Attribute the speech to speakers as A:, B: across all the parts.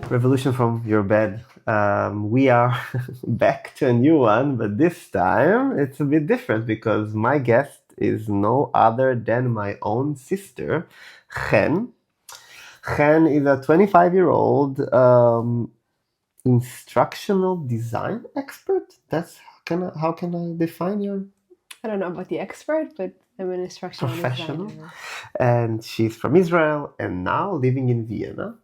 A: Revolution from your bed. We are back to a new one, but this time it's a bit different because my guest is no other than my own sister, Chen. Chen is a 25-year-old instructional design expert. That's how can I define your
B: I don't know about the expert, but I'm an instructional
A: professional?
B: designer.
A: And she's from Israel and now living in Vienna.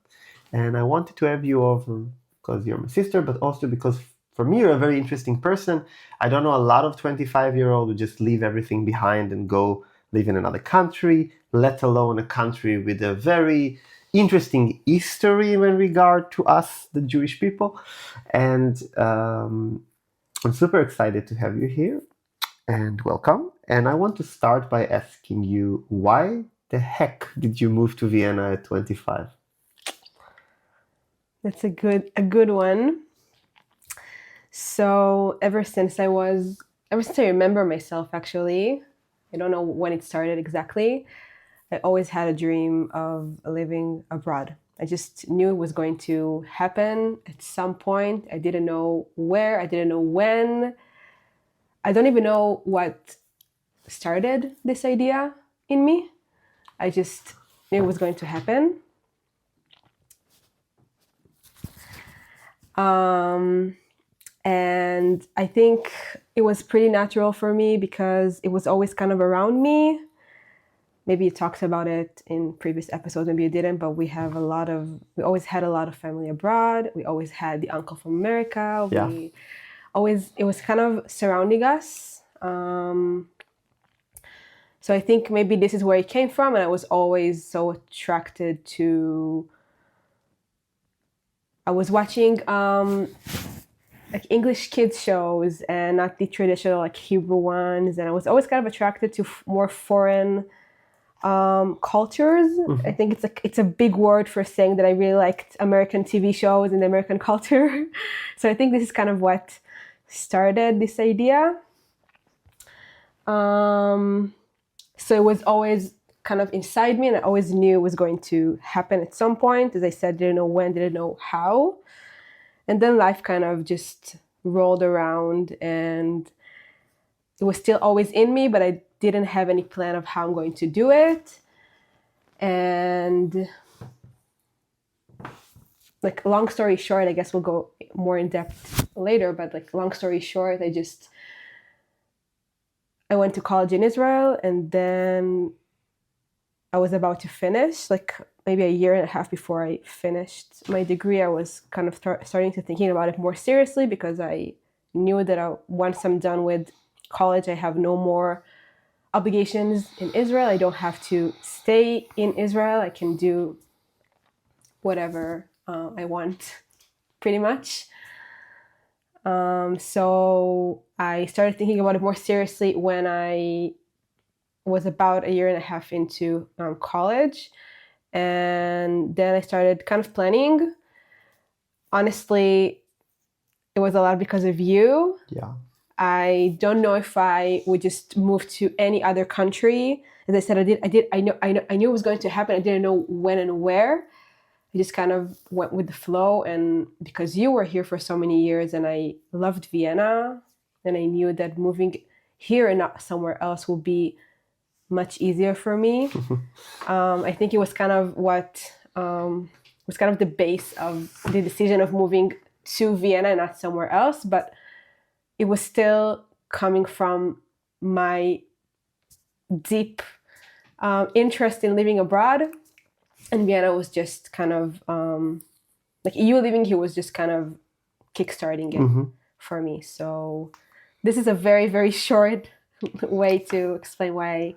A: And I wanted to have you over because you're my sister, but also because for me, you're a very interesting person. I don't know a lot of 25-year-old who just leave everything behind and go live in another country, let alone a country with a very interesting history in regard to us, the Jewish people. And I'm super excited to have you here and welcome. And I want to start by asking you, why the heck did you move to Vienna at 25?
B: That's a good one. So ever since I remember myself, actually, I don't know when it started exactly. I always had a dream of living abroad. I just knew it was going to happen at some point. I didn't know where, I didn't know when. I don't even know what started this idea in me. I just knew it was going to happen. And I think it was pretty natural for me because it was always kind of around me. Maybe you talked about it in previous episodes, maybe you didn't, but we always had a lot of family abroad. We always had the uncle from America.
A: Yeah.
B: It was kind of surrounding us. So I think maybe this is where it came from, and I was always so attracted to. I was watching like English kids shows and not the traditional like Hebrew ones, and I was always kind of attracted to more foreign cultures.
A: Mm-hmm.
B: I think it's a big word for saying that I really liked American TV shows and the American culture. So I think this is kind of what started this idea. So it was always kind of inside me, and I always knew it was going to happen at some point. As I said, didn't know when, didn't know how. And then life kind of just rolled around, and it was still always in me, but I didn't have any plan of how I'm going to do it. And like, long story short, I guess we'll go more in depth later, but like, long story short, I went to college in Israel, and then I was about to finish, like maybe a year and a half before I finished my degree. I was kind of starting to thinking about it more seriously because I knew that once I'm done with college, I have no more obligations in Israel. I don't have to stay in Israel. I can do whatever I want, pretty much. So I started thinking about it more seriously when I was about a year and a half into college. And then I started kind of planning. Honestly, it was a lot because of you.
A: Yeah.
B: I don't know if I would just move to any other country. As I said, I knew it was going to happen. I didn't know when and where. I just kind of went with the flow, and because you were here for so many years and I loved Vienna, and I knew that moving here and not somewhere else will be much easier for me. I think it was kind of the base of the decision of moving to Vienna and not somewhere else, but it was still coming from my deep interest in living abroad. And Vienna was just kind of like you living here was just kind of kickstarting it for me. So this is a very, very short way to explain why I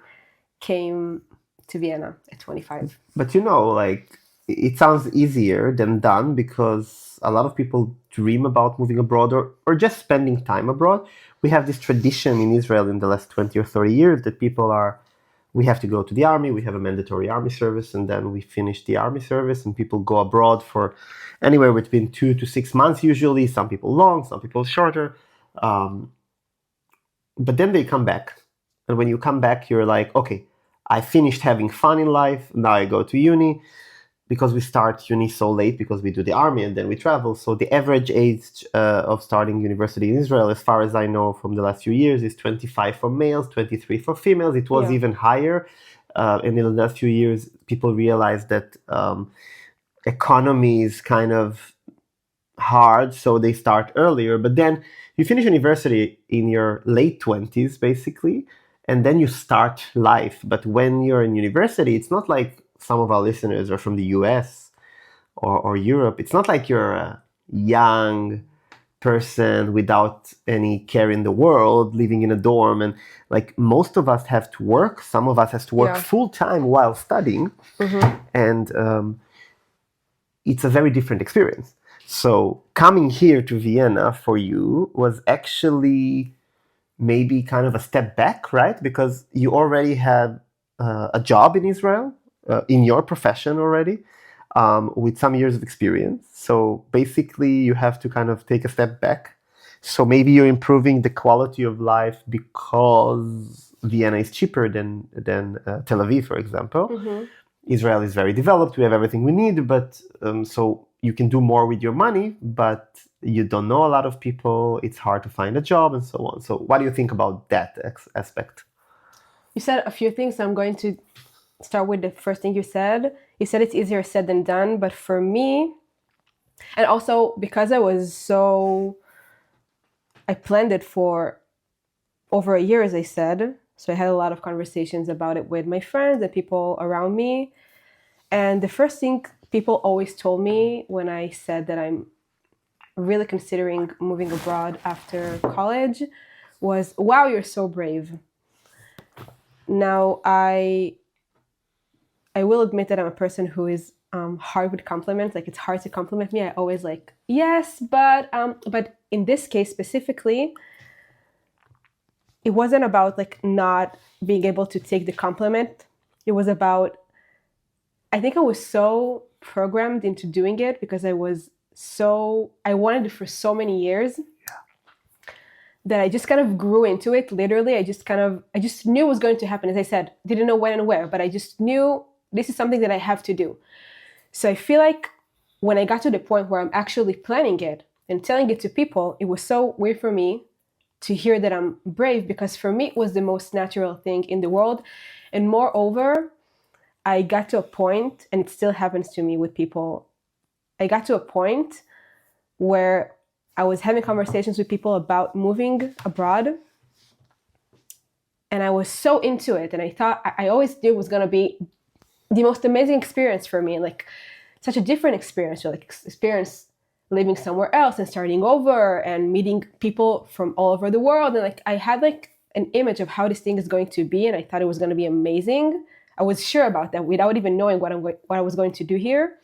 B: came to Vienna at 25.
A: But like, it sounds easier than done because a lot of people dream about moving abroad or just spending time abroad. We have this tradition in Israel in the last 20 or 30 years that we have to go to the army, we have a mandatory army service, and then we finish the army service, and people go abroad for anywhere between 2 to 6 months usually, some people long, some people shorter. But then they come back. And when you come back, you're like, okay, I finished having fun in life, now I go to uni. because we start uni so late because we do the army and then we travel. So the average age of starting university in Israel, as far as I know from the last few years, is 25 for males, 23 for females. It was even higher. And in the last few years, people realized that economy is kind of hard, so they start earlier. But then you finish university in your late 20s, basically, and then you start life. But when you're in university, it's not like some of our listeners are from the US or Europe. It's not like you're a young person without any care in the world living in a dorm, and like most of us have to work. Some of us has to work full time while studying, and it's a very different experience. So coming here to Vienna for you was actually maybe kind of a step back, right? Because you already had a job in Israel, in your profession already, with some years of experience. So basically you have to kind of take a step back. So maybe you're improving the quality of life because Vienna is cheaper than Tel Aviv, for example. Israel is very developed. We have everything we need, but so you can do more with your money, but you don't know a lot of people. It's hard to find a job and so on. So what do you think about that aspect?
B: You said a few things. I'm going to start with the first thing you said. You said it's easier said than done, but for me, and also because I planned it for over a year, as I said. So I had a lot of conversations about it with my friends and people around me. And the first thing people always told me when I said that I'm really considering moving abroad after college was, wow, you're so brave. Now, I will admit that I'm a person who is hard with compliments. Like, it's hard to compliment me. I always like, yes, but in this case specifically, it wasn't about like not being able to take the compliment. It was about, I think I was so programmed into doing it because I wanted it for so many years that I just kind of grew into it. Literally, I just knew it was going to happen. As I said, didn't know when and where, but I just knew this is something that I have to do. So I feel like when I got to the point where I'm actually planning it and telling it to people, it was so weird for me to hear that I'm brave, because for me, it was the most natural thing in the world. And moreover, I got to a point, and it still happens to me with people, I got to a point where I was having conversations with people about moving abroad, and I was so into it, and I thought, I always knew it was going to be the most amazing experience for me, like such a different experience, like experience living somewhere else and starting over and meeting people from all over the world. And like I had like an image of how this thing is going to be, and I thought it was going to be amazing. I was sure about that without even knowing what I was going to do here.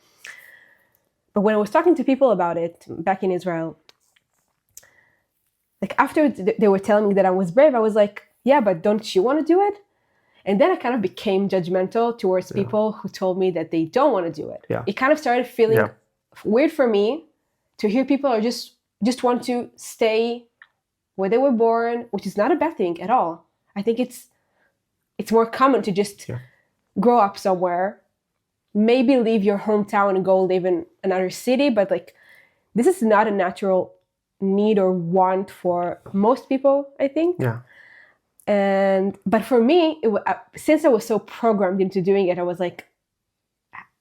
B: But when I was talking to people about it back in Israel, like after they were telling me that I was brave, I was like, yeah, but don't you want to do it? And then I kind of became judgmental towards people who told me that they don't want to do it. It kind of started feeling weird for me to hear people are just want to stay where they were born, which is not a bad thing at all. I think it's more common to just grow up somewhere, maybe leave your hometown and go live in another city. But like, this is not a natural need or want for most people, I think. But for me, since I was so programmed into doing it, I was like,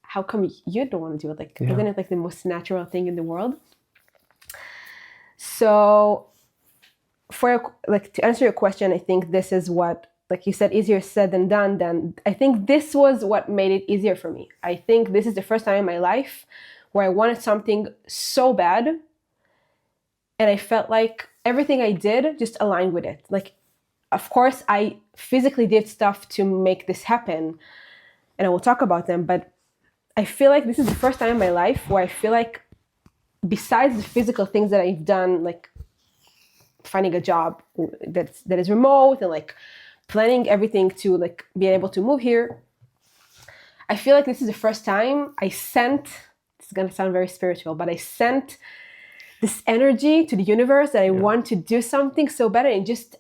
B: how come you don't want to do it? Like, isn't it like the most natural thing in the world? So to answer your question, I think this is what, like you said, easier said than done. Then I think this was what made it easier for me. I think this is the first time in my life where I wanted something so bad, and I felt like everything I did just aligned with it. Like, of course, I physically did stuff to make this happen, and I will talk about them, but I feel like this is the first time in my life where I feel like, besides the physical things that I've done, like finding a job that is remote and like planning everything to like be able to move here, I feel like this is the first time I sent, it's going to sound very spiritual, but I sent this energy to the universe that I want to do something so better, and just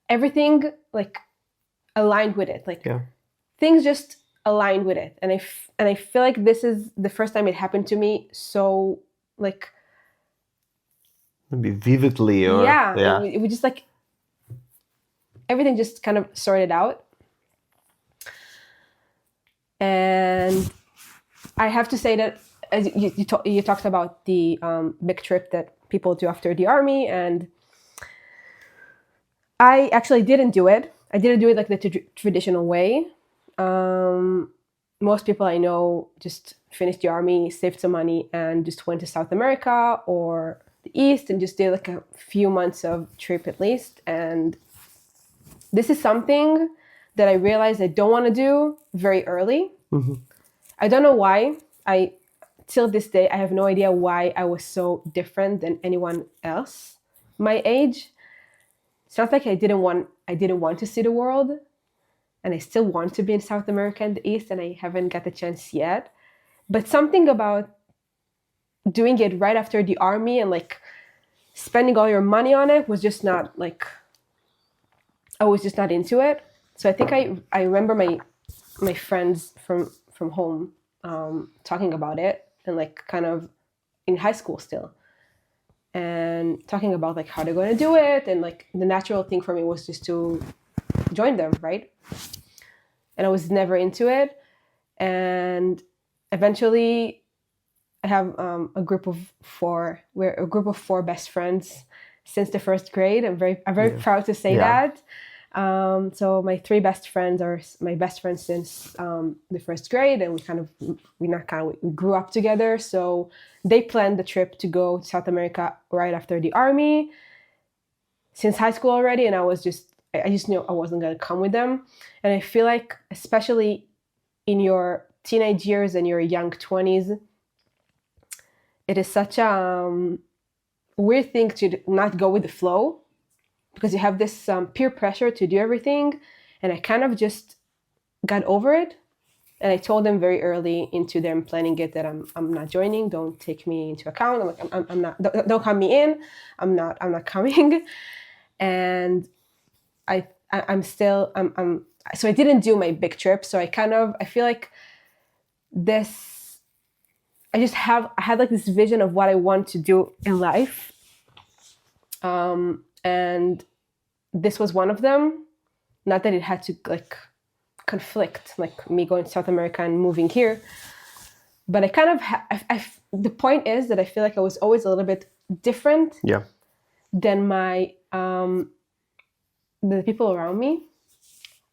B: everything like aligned with it. Like things just aligned with it, and I feel like this is the first time it happened to me. So like,
A: maybe vividly, or
B: yeah, it was just like everything just kind of sorted out. And I have to say that, as you talked about the big trip that people do after the army, and I actually didn't do it. I didn't do it like the traditional way. Most people I know just finished the army, saved some money, and just went to South America or the East and just did like a few months of trip at least. And this is something that I realized I don't want to do very early.
A: Mm-hmm.
B: I don't know why. Till this day, I have no idea why I was so different than anyone else my age. It's not like I didn't want to see the world, and I still want to be in South America and the East, and I haven't got the chance yet. But something about doing it right after the army and like spending all your money on it was just not like, I was just not into it. So I think I remember my friends from home talking about it, and like kind of in high school still, and talking about like how they're going to do it, and like the natural thing for me was just to join them, right? And I was never into it. And eventually I have a group of four. We're a group of four best friends since the first grade. I'm very proud to say that. So my three best friends are my best friends since the first grade, and we grew up together. So they planned the trip to go to South America right after the army since high school already, and I just knew I wasn't going to come with them. And I feel like, especially in your teenage years and your young 20s, it is such a weird thing to not go with the flow, because you have this peer pressure to do everything. And I kind of just got over it. And I told them very early into them planning it that I'm not joining. Don't take me into account. I'm like, I'm not. Don't count me in. I'm not coming. And I'm still. So I didn't do my big trip. So I feel like this. I had like this vision of what I want to do in life. And this was one of them. Not that it had to like conflict, like me going to South America and moving here, but I kind of the point is that I feel like I was always a little bit different than my the people around me.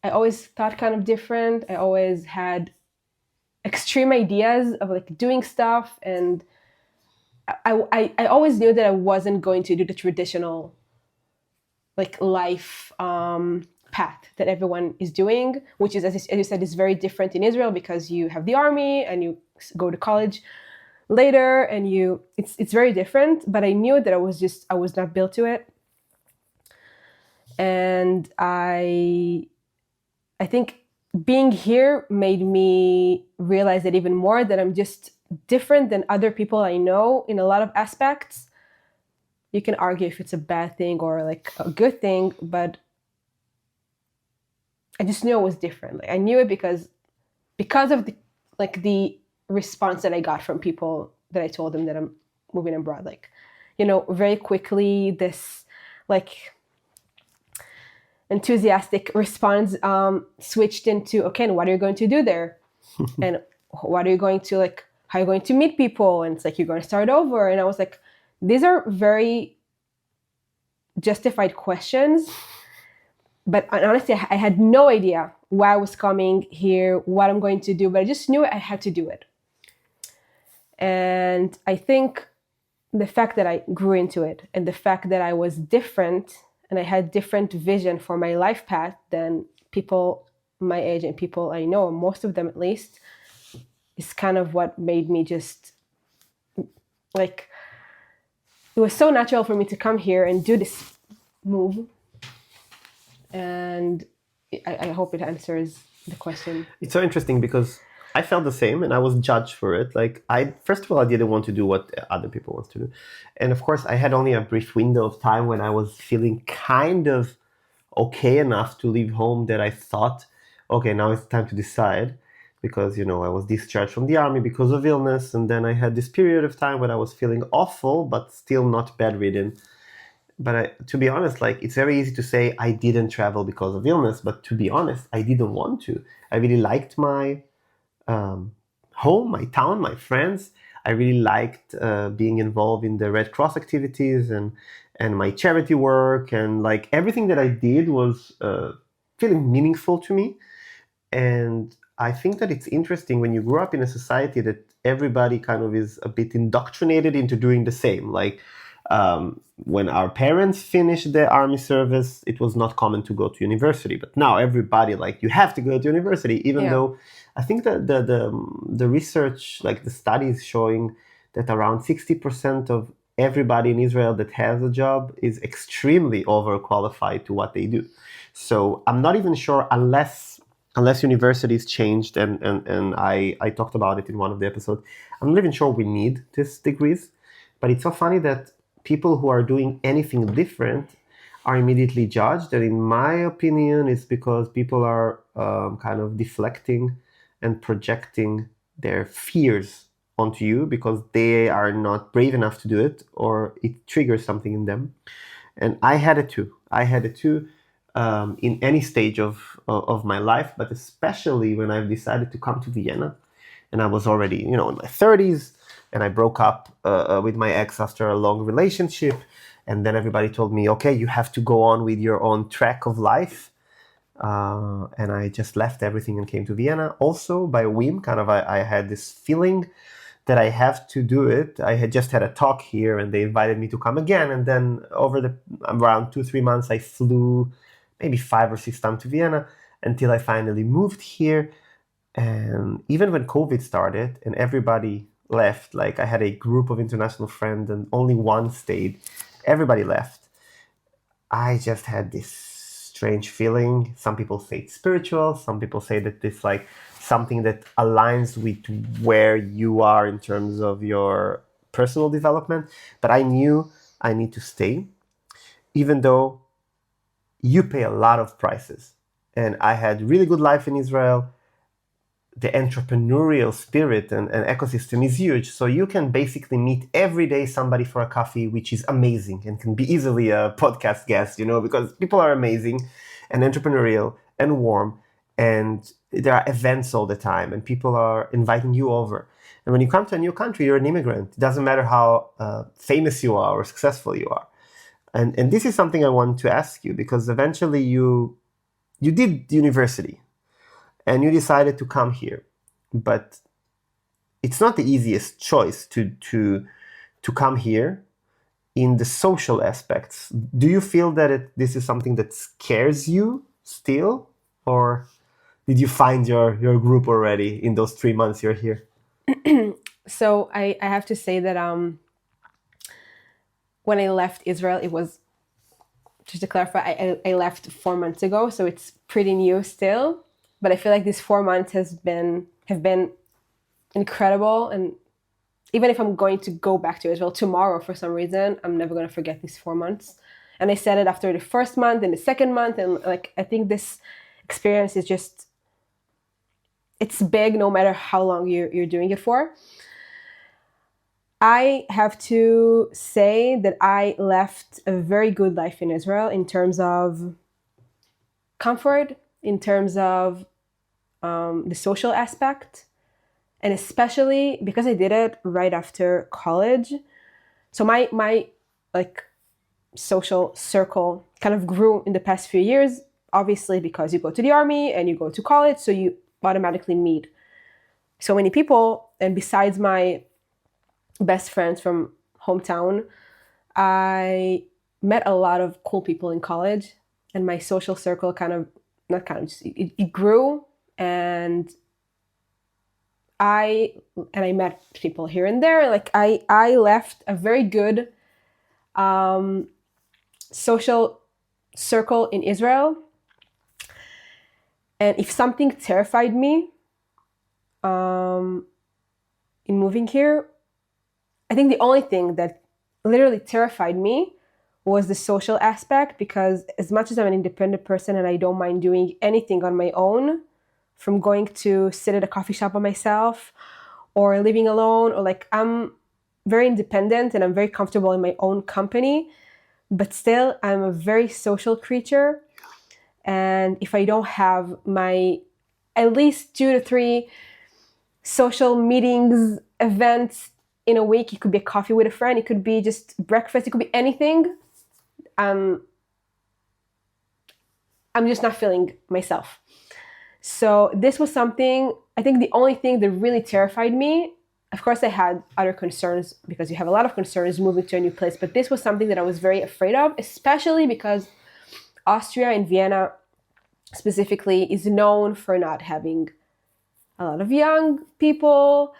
B: I always thought kind of different. I always had extreme ideas of like doing stuff, and I always knew that I wasn't going to do the traditional like life path that everyone is doing, which is, as you said, is very different in Israel, because you have the army and you go to college later, and it's very different. But I knew that I was not built to it. And I think being here made me realize that even more, that I'm just different than other people I know in a lot of aspects. You can argue if it's a bad thing or like a good thing, but I just knew it was different. Like I knew it because of the response that I got from people that I told them that I'm moving abroad. Like, very quickly this like enthusiastic response switched into, okay, and what are you going to do there? And what are you going to like? How are you going to meet people? And it's like, you're going to start over. And I was like, these are very justified questions. But honestly, I had no idea why I was coming here, what I'm going to do, but I just knew I had to do it. And I think the fact that I grew into it, and the fact that I was different, and I had different vision for my life path than people my age and people I know, most of them at least, is kind of what made me just like, it was so natural for me to come here and do this move. And I hope it answers the question.
A: It's so interesting because I felt the same, and I was judged for it. Like, first of all, I didn't want to do what other people want to do. And of course, I had only a brief window of time when I was feeling kind of okay enough to leave home, that I thought, okay, now it's time to decide. because, I was discharged from the army because of illness. And then I had this period of time when I was feeling awful, but still not bedridden. But to be honest, like, it's very easy to say I didn't travel because of illness. But to be honest, I didn't want to. I really liked my home, my town, my friends. I really liked being involved in the Red Cross activities and my charity work, and like everything that I did was feeling meaningful to me. And I think that it's interesting when you grow up in a society that everybody kind of is a bit indoctrinated into doing the same. Like when our parents finished their army service, it was not common to go to university. But now everybody, like, you have to go to university, even though I think that the research, like the studies showing that around 60% of everybody in Israel that has a job is extremely overqualified to what they do. So I'm not even sure, unless universities changed, and I talked about it in one of the episodes, I'm not even sure we need these degrees. But it's so funny that people who are doing anything different are immediately judged. And in my opinion, it's because people are kind of deflecting and projecting their fears onto you because they are not brave enough to do it, or it triggers something in them. And I had it too. In any stage of my life, but especially when I've decided to come to Vienna, and I was already, in my 30s, and I broke up with my ex after a long relationship, and then everybody told me, okay, you have to go on with your own track of life, and I just left everything and came to Vienna. Also by whim, kind of, I had this feeling that I have to do it. I had just had a talk here, and they invited me to come again, and then over around 2-3 months, I flew maybe 5 or 6 times to Vienna until I finally moved here. And even when COVID started and everybody left, like I had a group of international friends and only one stayed, everybody left. I just had this strange feeling. Some people say it's spiritual. Some people say that it's like something that aligns with where you are in terms of your personal development. But I knew I need to stay, even though you pay a lot of prices. And I had really good life in Israel. The entrepreneurial spirit and ecosystem is huge. So you can basically meet every day somebody for a coffee, which is amazing and can be easily a podcast guest, because people are amazing and entrepreneurial and warm. And there are events all the time and people are inviting you over. And when you come to a new country, you're an immigrant. It doesn't matter how famous you are or successful you are. And this is something I want to ask you, because eventually you did university and you decided to come here, but it's not the easiest choice to come here in the social aspects. Do you feel that this is something that scares you still, or did you find your group already in those 3 months you're here?
B: So I have to say that when I left Israel, it was, just to clarify, I left 4 months ago, so it's pretty new still. But I feel like these 4 months have been incredible. And even if I'm going to go back to Israel tomorrow for some reason, I'm never going to forget these 4 months. And I said it after the first month and the second month. And like, I think this experience is just, it's big no matter how long you're doing it for. I have to say that I left a very good life in Israel in terms of comfort, in terms of the social aspect, and especially because I did it right after college. So my like social circle kind of grew in the past few years, obviously because you go to the army and you go to college, so you automatically meet so many people. And besides my best friends from hometown, I met a lot of cool people in college, and my social circle it grew. And I met people here and there. Like I left a very good social circle in Israel. And if something terrified me in moving here, I think the only thing that literally terrified me was the social aspect, because as much as I'm an independent person and I don't mind doing anything on my own, from going to sit at a coffee shop by myself or living alone, or like I'm very independent and I'm very comfortable in my own company, but still I'm a very social creature. And if I don't have my at least 2 to 3 social meetings, events in a week, it could be a coffee with a friend, it could be just breakfast, it could be anything, I'm just not feeling myself. So this was something, I think the only thing that really terrified me, of course I had other concerns because you have a lot of concerns moving to a new place, but this was something that I was very afraid of, especially because Austria and Vienna specifically is known for not having a lot of young people.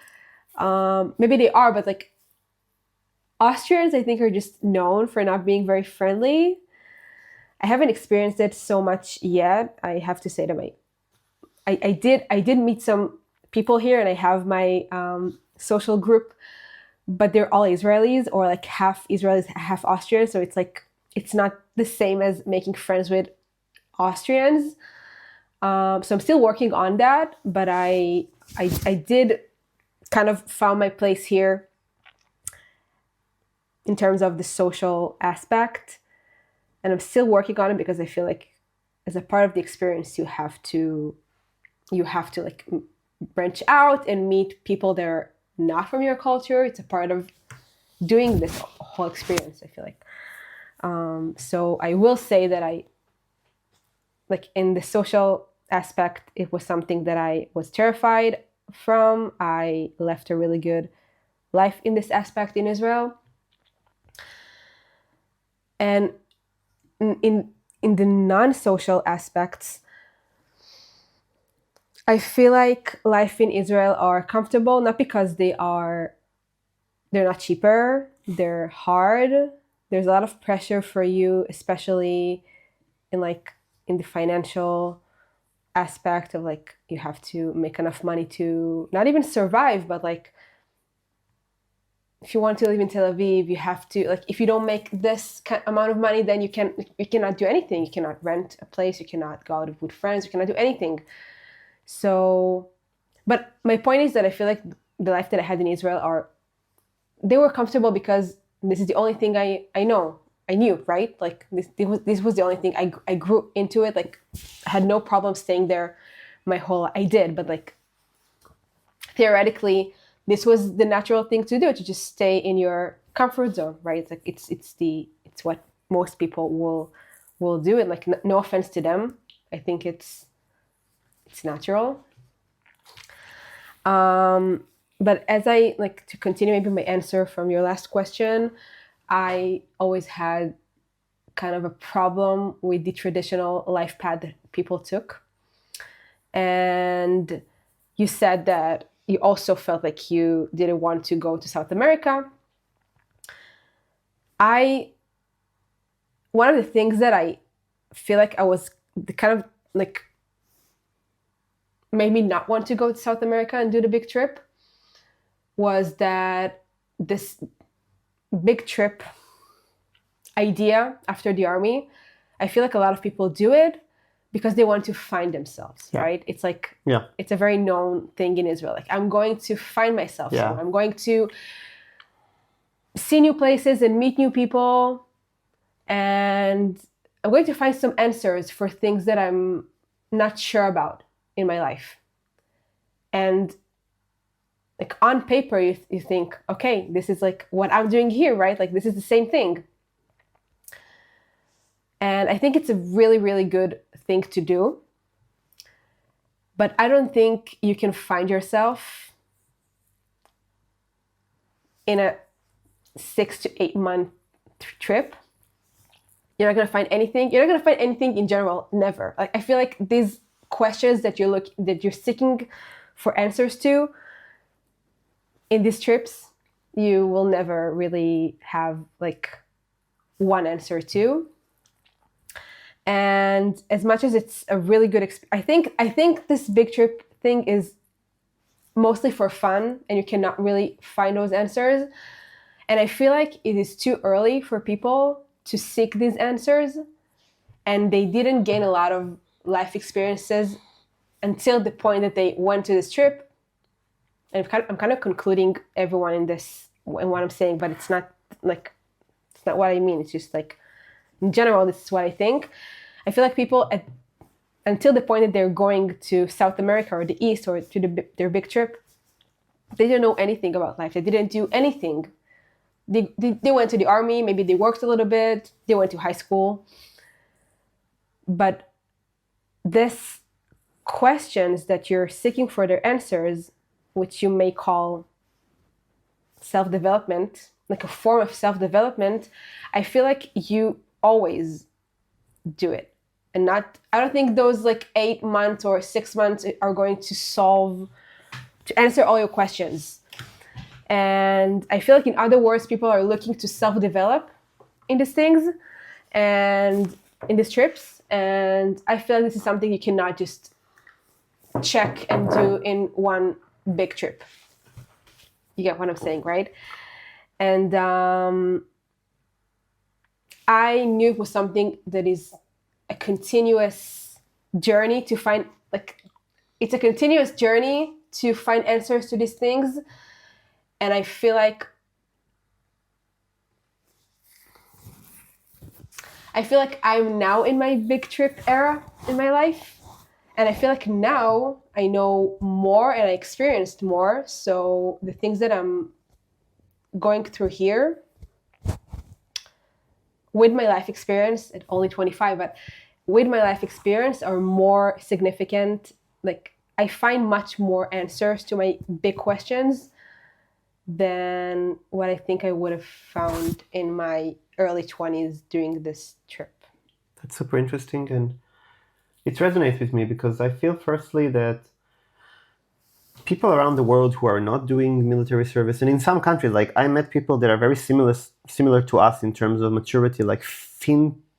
B: Maybe they are, but like Austrians, I think, are just known for not being very friendly. I haven't experienced it so much yet. I have to say that I did meet some people here, and I have my social group, but they're all Israelis, or like half Israelis, half Austrians. So it's like it's not the same as making friends with Austrians. So I'm still working on that, but I did kind of found my place here in terms of the social aspect, and I'm still working on it because I feel like as a part of the experience you have to like branch out and meet people that are not from your culture. It's a part of doing this whole experience, I feel like. So I will say that I like in the social aspect, it was something that I was terrified from. I left a really good life in this aspect in Israel. And in the non-social aspects, I feel like life in Israel are comfortable, not because they're not cheaper, they're hard. There's a lot of pressure for you, especially in the financial aspect of like you have to make enough money to not even survive, but like if you want to live in Tel Aviv, you have to like if you don't make this amount of money, then you cannot do anything. You cannot rent a place, you cannot go out with friends, you cannot do anything. So, but my point is that I feel like the life that I had in Israel they were comfortable because this is the only thing I knew, right? Like this was the only thing I grew into it. Like I had no problem staying there I did, but like theoretically, this was the natural thing to do, to just stay in your comfort zone, right? It's like it's what most people will do. And like no offense to them, I think it's natural. But as I like to continue maybe my answer from your last question, I always had kind of a problem with the traditional life path that people took. And you said that you also felt like you didn't want to go to South America. One of the things that I feel like I was the kind of like made me not want to go to South America and do the big trip was that this big trip idea after the army, I feel like a lot of people do it because they want to find themselves, right? It's like, it's a very known thing in Israel. Like, I'm going to find myself. So I'm going to see new places and meet new people. And I'm going to find some answers for things that I'm not sure about in my life. And like on paper, you think, okay, this is like what I'm doing here, right? Like this is the same thing. And I think it's a really, really good thing to do. But I don't think you can find yourself in a 6 to 8 month trip. You're not going to find anything. You're not going to find anything in general, never. Like I feel like these questions that you're seeking for answers to in these trips, you will never really have like one answer to. And as much as it's a really good I think this big trip thing is mostly for fun and you cannot really find those answers. And I feel like it is too early for people to seek these answers, and they didn't gain a lot of life experiences until the point that they went to this trip. And I'm kind of concluding everyone in this in what I'm saying, but it's not like, it's not what I mean. It's just like, in general, this is what I think. I feel like people until the point that they're going to South America or the East or to their big trip, they didn't know anything about life. They didn't do anything. They went to the army, maybe they worked a little bit, they went to high school. But this questions that you're seeking for their answers, which you may call self-development, like a form of self-development, I feel like you always do it. And I don't think those like 8 months or 6 months are going to answer all your questions. And I feel like, in other words, people are looking to self-develop in these things and in these trips. And I feel like this is something you cannot just check and do in one big trip. You get what I'm saying, right? And I knew it was something that is a continuous journey to find, like, it's a continuous journey to find answers to these things. And I feel like I'm now in my big trip era in my life. And I feel like now I know more and I experienced more. So the things that I'm going through here with my life experience at only 25, but with my life experience are more significant. Like, I find much more answers to my big questions than what I think I would have found in my early 20s during this trip.
A: That's super interesting, and it resonates with me because I feel firstly that people around the world who are not doing military service, and in some countries, like I met people that are very similar to us in terms of maturity, like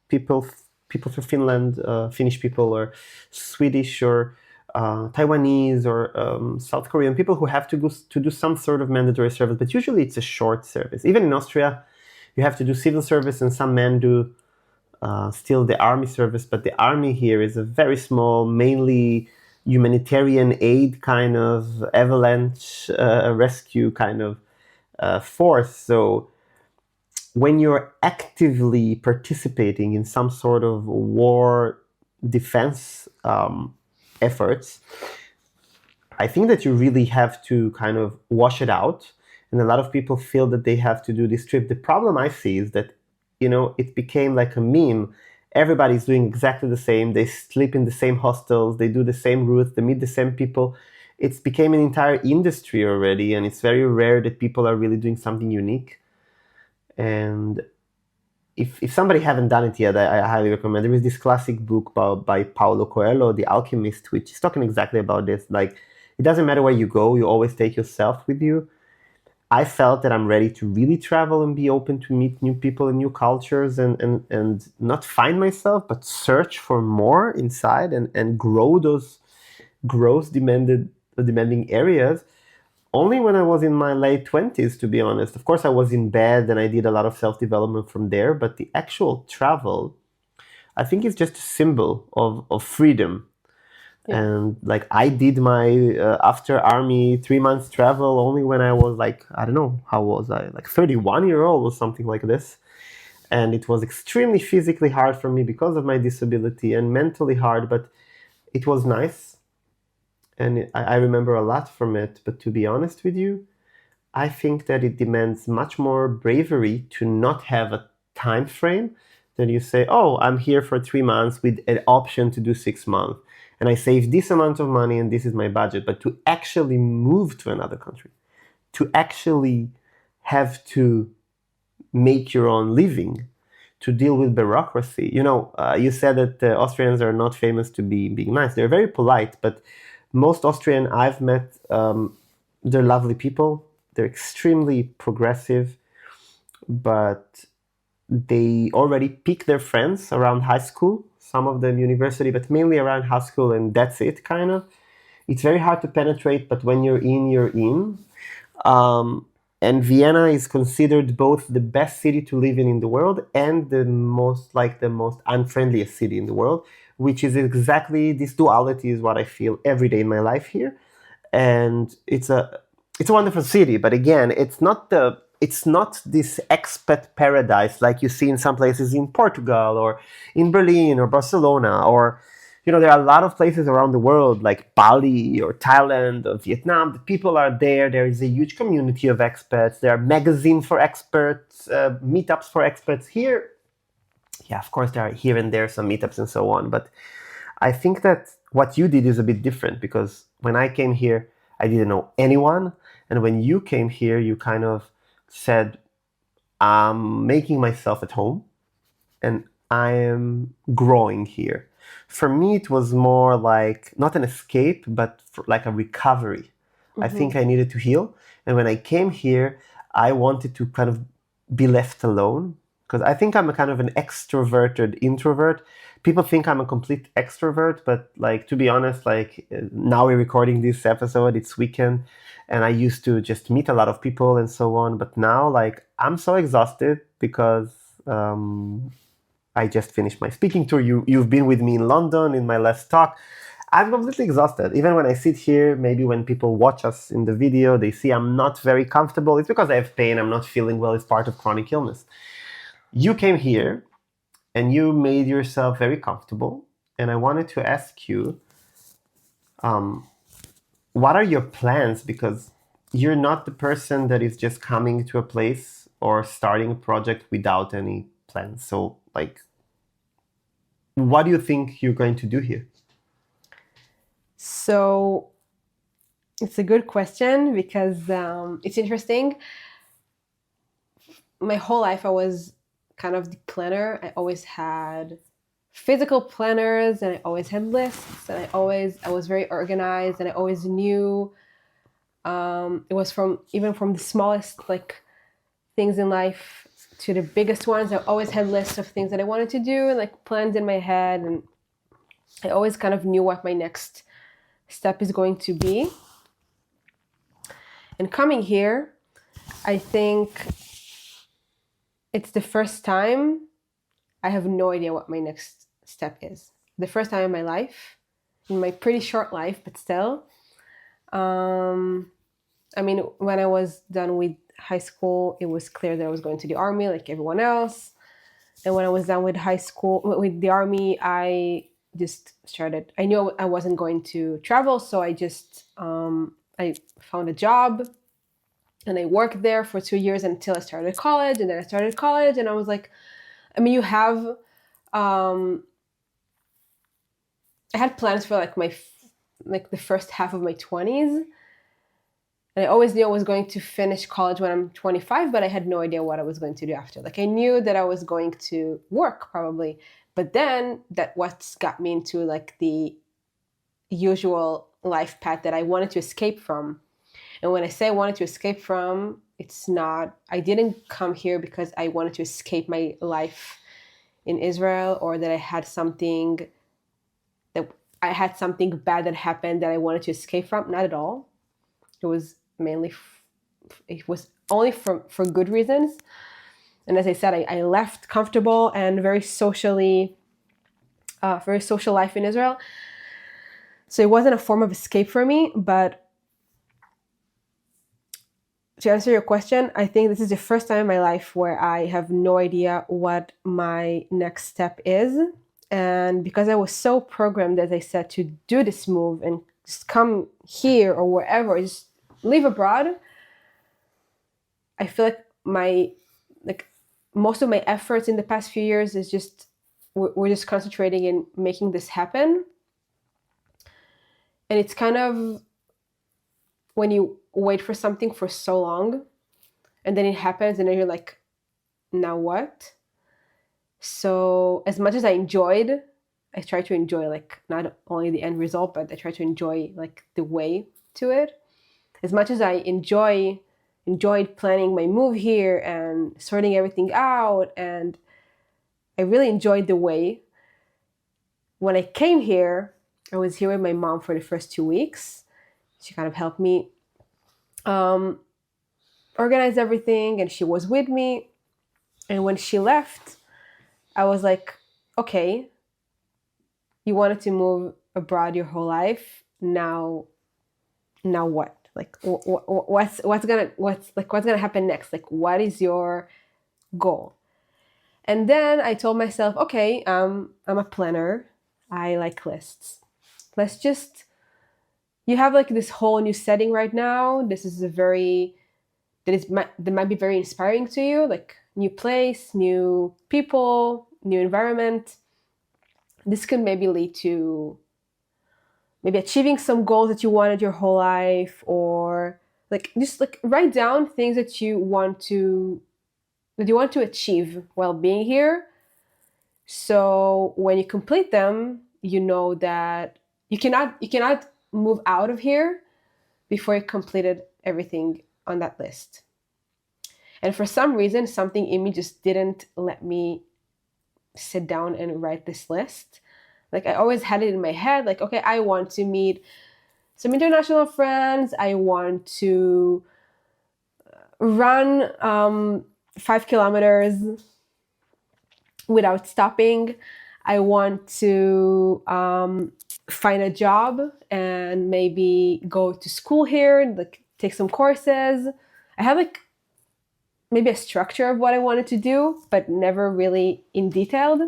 A: people from Finland, Finnish people, or Swedish, or Taiwanese, or South Korean, people who have to go to do some sort of mandatory service, but usually it's a short service. Even in Austria, you have to do civil service, and some men do still the army service, but the army here is a very small, mainly humanitarian aid kind of avalanche rescue kind of force. So when you're actively participating in some sort of war defense efforts, I think that you really have to kind of wash it out. And a lot of people feel that they have to do this trip. The problem I see is that, it became like a meme. Everybody's doing exactly the same. They sleep in the same hostels. They do the same routes. They meet the same people. It's became an entire industry already. And it's very rare that people are really doing something unique. And if somebody haven't done it yet, I highly recommend. There is this classic book by Paulo Coelho, The Alchemist, which is talking exactly about this. Like, it doesn't matter where you go, you always take yourself with you. I felt that I'm ready to really travel and be open to meet new people and new cultures, and not find myself, but search for more inside and grow those demanding areas. Only when I was in my late 20s, to be honest. Of course, I was in bed and I did a lot of self-development from there, but the actual travel, I think, is just a symbol of freedom. Yeah. And like, I did my after army 3 months travel only when I was like, I don't know, how was I, like 31-year-old or something like this. And it was extremely physically hard for me because of my disability, and mentally hard, but it was nice. And I remember a lot from it. But to be honest with you, I think that it demands much more bravery to not have a time frame. Then you say, oh, I'm here for 3 months with an option to do 6 months. And I save this amount of money and this is my budget. But to actually move to another country, to actually have to make your own living, to deal with bureaucracy. You said that Austrians are not famous to being nice. They're very polite, but most Austrian I've met, they're lovely people. They're extremely progressive, but they already pick their friends around high school, some of them university, but mainly around high school, and that's it, kind of. It's very hard to penetrate, but when you're in, you're in. And Vienna is considered both the best city to live in the world and the most unfriendliest city in the world. which is exactly this duality is what I feel every day in my life here. And it's a wonderful city, but again, it's not this expat paradise like you see in some places in Portugal or in Berlin or Barcelona, or there are a lot of places around the world like Bali or Thailand or Vietnam. The people are there. There is a huge community of expats. There are magazines for experts, meetups for experts here. Yeah, of course, there are here and there some meetups and so on, but I think that what you did is a bit different, because when I came here, I didn't know anyone. And when you came here, you kind of said, I'm making myself at home and I am growing here. For me, it was more like not an escape, but like a recovery. I think I needed to heal. And when I came here, I wanted to kind of be left alone, because I think I'm a kind of an extroverted introvert. People think I'm a complete extrovert, but like, to be honest, like now we're recording this episode, it's weekend, and I used to just meet a lot of people and so on. But now, like, I'm so exhausted because I just finished my speaking tour. You've been with me in London in my last talk. I'm completely exhausted. Even when I sit here, maybe when people watch us in the video, they see I'm not very comfortable. It's because I have pain. I'm not feeling well. It's part of chronic illness. You came here and you made yourself very comfortable. And I wanted to ask you, what are your plans? Because you're not the person that is just coming to a place or starting a project without any plans. So, like, what do you think you're going to do here?
B: So it's a good question because it's interesting. My whole life I was kind of the planner. I always had physical planners and I always had lists, and I was very organized, and I always knew it was from the smallest like things in life to the biggest ones. I always had lists of things that I wanted to do and like plans in my head, and I always kind of knew what my next step is going to be. And coming here, I think it's the first time I have no idea what my next step is. The first time in my life, in my pretty short life, but still. I mean, when I was done with high school, it was clear that I was going to the army like everyone else. And when I was done with high school, with the army, I just started. I knew I wasn't going to travel, so I just I found a job, and I worked there for 2 years until I started college. And then I started college, and I was like, I mean, you have. I had plans for like the first half of my 20s. And I always knew I was going to finish college when I'm 25, but I had no idea what I was going to do after. Like, I knew that I was going to work probably, but then that what's got me into like the usual life path that I wanted to escape from. And when I say I wanted to escape from, it's not, I didn't come here because I wanted to escape my life in Israel, or that I had something bad that happened that I wanted to escape from. Not at all. It was mainly, it was only for good reasons. And as I said, I left comfortable and very social life in Israel. So it wasn't a form of escape for me. But to answer your question, I think this is the first time in my life where I have no idea what my next step is. And because I was so programmed, as I said, to do this move and just come here or wherever, just live abroad, I feel like most of my efforts in the past few years is just we're just concentrating in making this happen. And it's kind of when you wait for something for so long and then it happens and then you're like, now what? So as much as I try to enjoy like not only the end result, but I try to enjoy like the way to it. As much as I enjoyed planning my move here and sorting everything out, and I really enjoyed the way. When I came here, I was here with my mom for the first 2 weeks. She kind of helped me organize everything, and she was with me. And when she left, I was like, okay, you wanted to move abroad your whole life. Now what? Like what's gonna happen next? Like what is your goal? And then I told myself, okay, I'm a planner. I like lists. Let's just, you have like this whole new setting right now. This is that might be very inspiring to you, like new place, new people, new environment. This can maybe lead to maybe achieving some goals that you wanted your whole life, or like just like write down things that you want to achieve while being here. So when you complete them, you know that you cannot move out of here before you completed everything on that list. And for some reason, something in me just didn't let me sit down and write this list. Like I always had it in my head, like, okay, I want to meet some international friends. I want to run 5 kilometers without stopping. I want to find a job and maybe go to school here, like take some courses. I have like maybe a structure of what I wanted to do, but never really in detailed.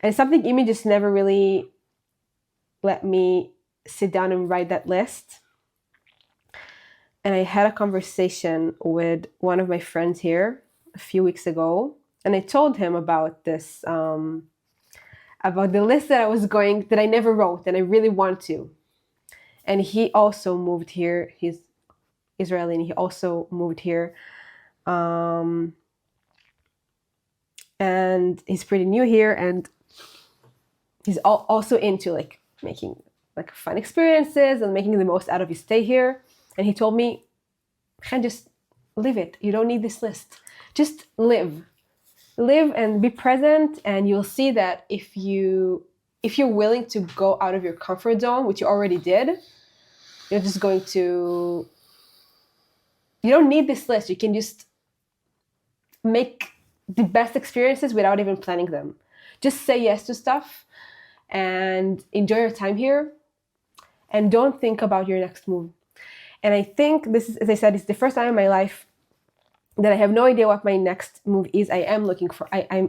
B: And something in me just never really let me sit down and write that list. And I had a conversation with one of my friends here a few weeks ago, and I told him about this, about the list that I never wrote, and I really want to. And he also moved here. He's Israeli, and he also moved here. And he's pretty new here, and he's also into like making like fun experiences and making the most out of his stay here. And he told me, just live it. You don't need this list. Just live and be present, and you'll see that if you're willing to go out of your comfort zone, which you already did, you're just going to, you don't need this list. You can just make the best experiences without even planning them. Just say yes to stuff and enjoy your time here, and don't think about your next move. And I think this is, as I said, it's the first time in my life that I have no idea what my next move is. I am looking for, I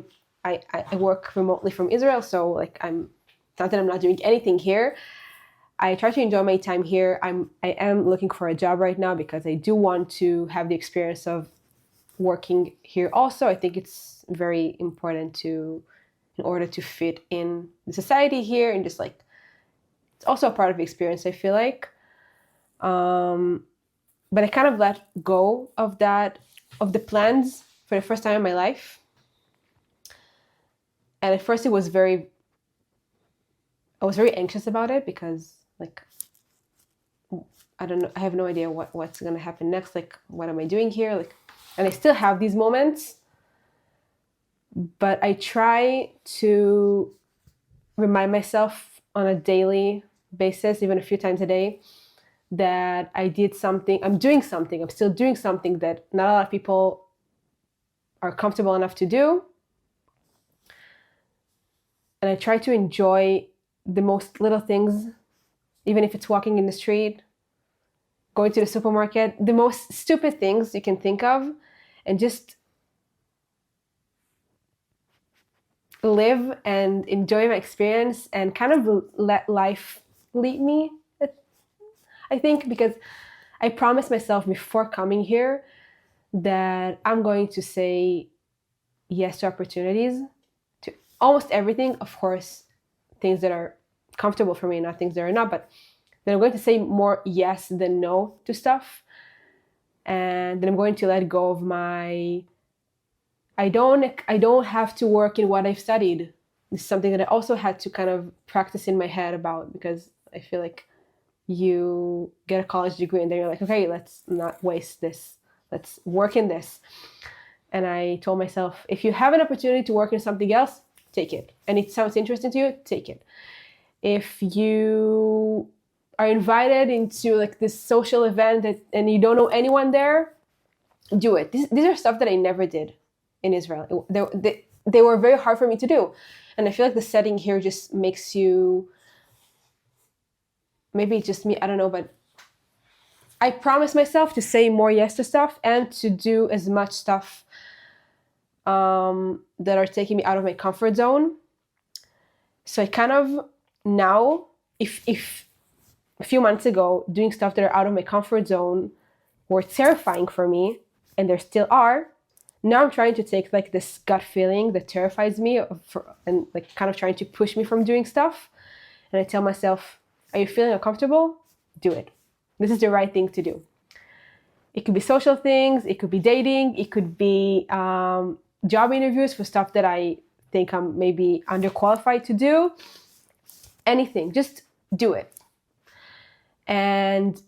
B: work remotely from Israel, so like it's not that I'm not doing anything here. I try to enjoy my time here. I am looking for a job right now because I do want to have the experience of working here also. I think it's very important in order to fit in the society here, and just like, it's also a part of the experience, I feel like. But I kind of let go of the plans for the first time in my life. And at first I was very anxious about it, because like, I don't know, I have no idea what's going to happen next. Like, what am I doing here? Like, and I still have these moments, but I try to remind myself on a daily basis, even a few times a day, that I did something, I'm still doing something that not a lot of people are comfortable enough to do. And I try to enjoy the most little things, even if it's walking in the street, going to the supermarket, the most stupid things you can think of, and just live and enjoy my experience and kind of let life lead me, I think, because I promised myself before coming here that I'm going to say yes to opportunities, to almost everything. Of course, things that are comfortable for me, not things that are not, but then I'm going to say more yes than no to stuff. And then I'm going to let go of my, I don't have to work in what I've studied. This is something that I also had to kind of practice in my head about, because I feel like you get a college degree and then you're like, okay, let's not waste this. Let's work in this. And I told myself, if you have an opportunity to work in something else, take it. And it sounds interesting to you, take it. If you are invited into like this social event and you don't know anyone there, do it. These are stuff that I never did in Israel. they were very hard for me to do. And I feel like the setting here just makes you, maybe it's just me, I don't know, but I promise myself to say more yes to stuff and to do as much stuff that are taking me out of my comfort zone. So I kind of now, if a few months ago, doing stuff that are out of my comfort zone were terrifying for me, and there still are, now I'm trying to take like this gut feeling that terrifies me and like kind of trying to push me from doing stuff. And I tell myself, are you feeling uncomfortable? Do it. This is the right thing to do. It could be social things, it could be dating, it could be job interviews for stuff that I think I'm maybe underqualified to do. Anything, just do it. And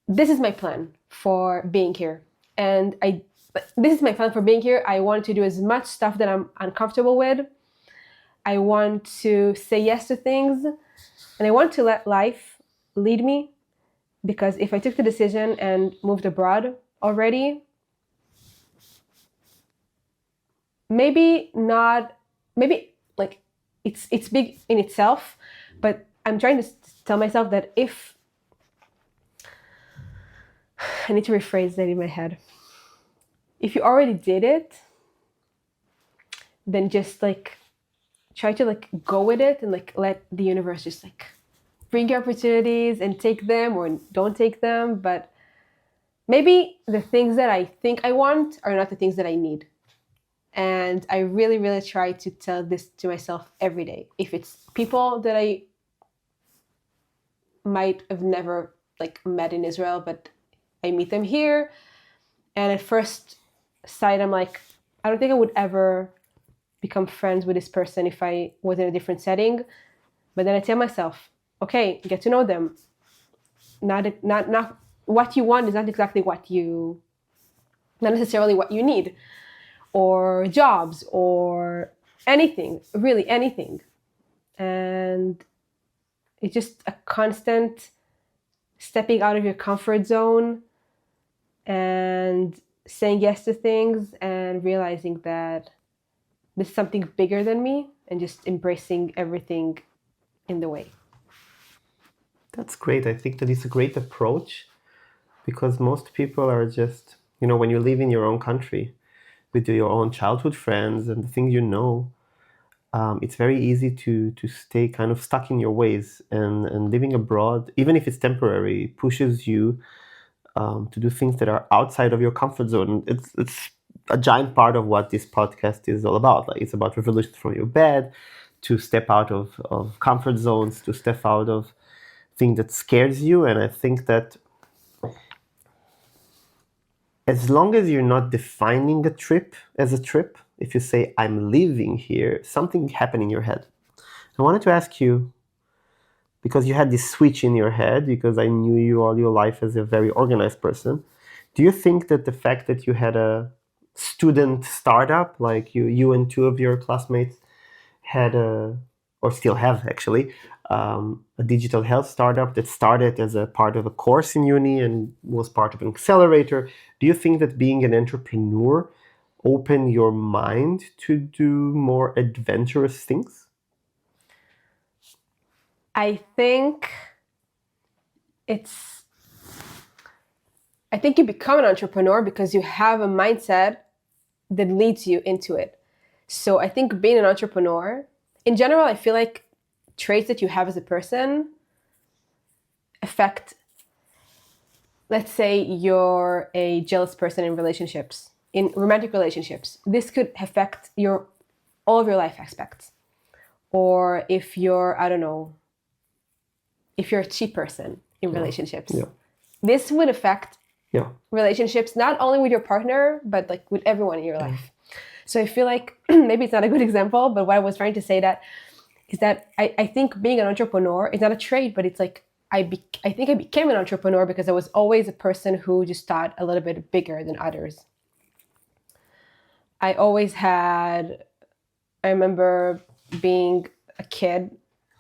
B: this is my plan for being here. And this is my plan for being here. I want to do as much stuff that I'm uncomfortable with. I want to say yes to things, and I want to let life lead me, because if I took the decision and moved abroad already, maybe like it's big in itself, but I'm trying to tell myself that if I need to rephrase that in my head. If you already did it, then just like try to like go with it and like let the universe just like bring your opportunities and take them or don't take them. But maybe the things that I think I want are not the things that I need. And I really, really try to tell this to myself every day. If it's people that I might have never like met in Israel, but I meet them here, and at first sight I'm like, I don't think I would ever become friends with this person if I was in a different setting. But then I tell myself, okay, get to know them. Not what you want is not exactly not necessarily what you need, or jobs, or anything, really anything. And it's just a constant stepping out of your comfort zone and saying yes to things and realizing that there's something bigger than me, and just embracing everything in the way.
A: That's great. I think that it's a great approach, because most people are just, when you live in your own country with your own childhood friends and the things it's very easy to stay kind of stuck in your ways, and living abroad, even if it's temporary, pushes you to do things that are outside of your comfort zone. It's a giant part of what this podcast is all about. Like, it's about revolution from your bed, to step out of comfort zones, to step out of thing that scares you. And I think that as long as you're not defining a trip as a trip, if you say, I'm living here, something happened in your head. I wanted to ask you, because you had this switch in your head, because I knew you all your life as a very organized person. Do you think that the fact that you had a student startup, like you and two of your classmates had or still have actually, a digital health startup that started as a part of a course in uni and was part of an accelerator. Do you think that being an entrepreneur opened your mind to do more adventurous things?
B: I think you become an entrepreneur because you have a mindset that leads you into it. So I think being an entrepreneur, in general, I feel like traits that you have as a person affect, let's say you're a jealous person in relationships, in romantic relationships. This could affect all of your life aspects. Or if you're, I don't know, if you're a cheap person in relationships, this would affect relationships, not only with your partner, but like with everyone in your life. So I feel like maybe it's not a good example, but what I was trying to say is that I think being an entrepreneur is not a trait, but it's like I think I became an entrepreneur because I was always a person who just thought a little bit bigger than others. I remember being a kid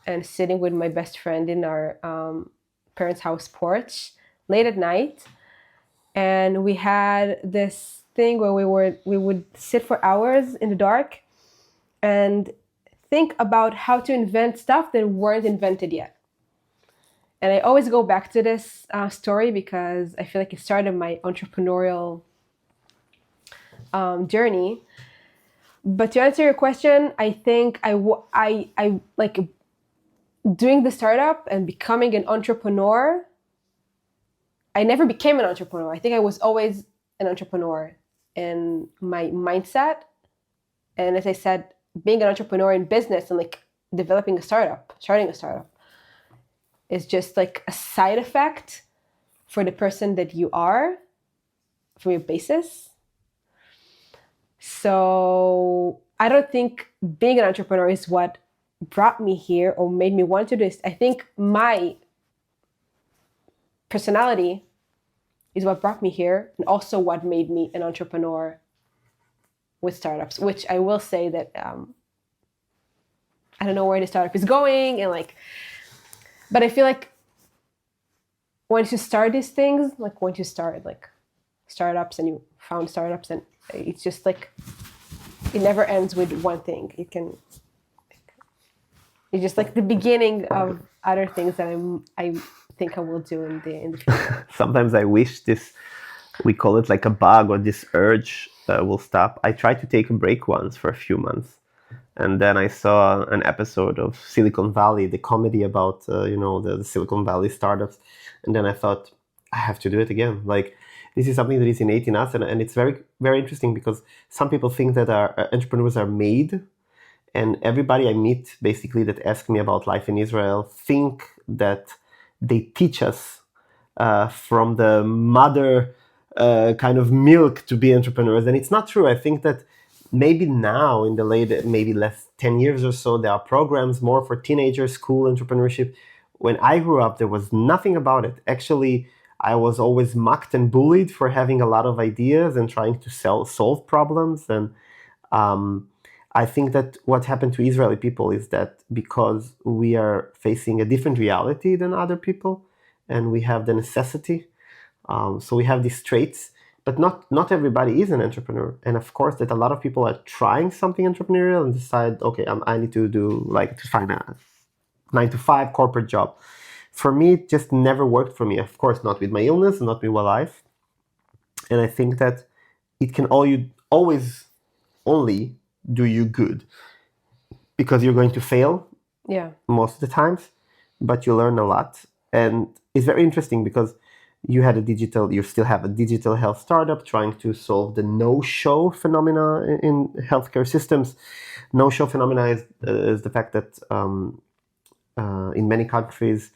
B: and sitting with my best friend in our parents' house porch late at night, and we had this thing where we would sit for hours in the dark and think about how to invent stuff that weren't invented yet. And I always go back to this story because I feel like it started my entrepreneurial journey. But to answer your question, I think I like doing the startup and becoming an entrepreneur. I never became an entrepreneur. I think I was always an entrepreneur in my mindset. And as I said, being an entrepreneur in business and like developing a startup, starting a startup, is just like a side effect for the person that you are, from your basis. So I don't think being an entrepreneur is what brought me here or made me want to do this. I think my personality is what brought me here, and also what made me an entrepreneur with startups, which I will say that I don't know where the startup is going, and like, but I feel like once you start these things, like once you start like startups and you found startups, and it's just like it never ends with one thing. It's just like the beginning of other things that I think I will do in the future.
A: Sometimes I wish this, we call it like a bug, or this urge will stop. I tried to take a break once for a few months, and then I saw an episode of Silicon Valley, the comedy about the Silicon Valley startups, and then I thought I have to do it again. Like, this is something that is innate in us, and it's very, very interesting because some people think that our entrepreneurs are made. And everybody I meet, basically, that ask me about life in Israel, think that they teach us from the mother kind of milk to be entrepreneurs. And it's not true. I think that maybe now, in the late, maybe less 10 years or so, there are programs more for teenagers, school entrepreneurship. When I grew up, there was nothing about it. Actually, I was always mocked and bullied for having a lot of ideas and trying to solve problems. And I think that what happened to Israeli people is that because we are facing a different reality than other people, and we have the necessity, so we have these traits, but not everybody is an entrepreneur. And of course, that a lot of people are trying something entrepreneurial and decide, okay, I need to find a 9-to-5 corporate job. For me, it just never worked for me. Of course, not with my illness, not with my life. And I think that it can always only do you good, because you're going to fail most of the times, but you learn a lot. And it's very interesting because you still have a digital health startup trying to solve the no-show phenomena in healthcare systems. No-show phenomena is the fact that in many countries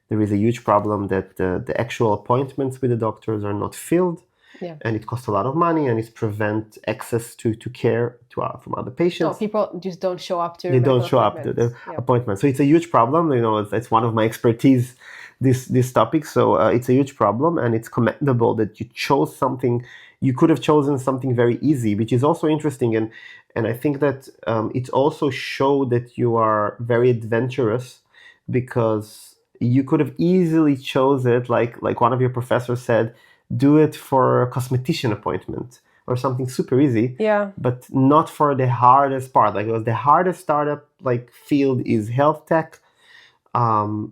A: there is a huge problem that the actual appointments with the doctors are not filled.
B: Yeah.
A: And it costs a lot of money, and it prevents access to care from other patients.
B: No, people just don't show up to.
A: They don't show up to the appointment. So it's a huge problem. It's one of my expertise, this topic. So it's a huge problem, and it's commendable that you chose something. You could have chosen something very easy, which is also interesting. And I think that it also showed that you are very adventurous, because you could have easily chose it, like one of your professors said, do it for a cosmetician appointment or something super easy, but not for the hardest part. Like, it was the hardest startup field is health tech, and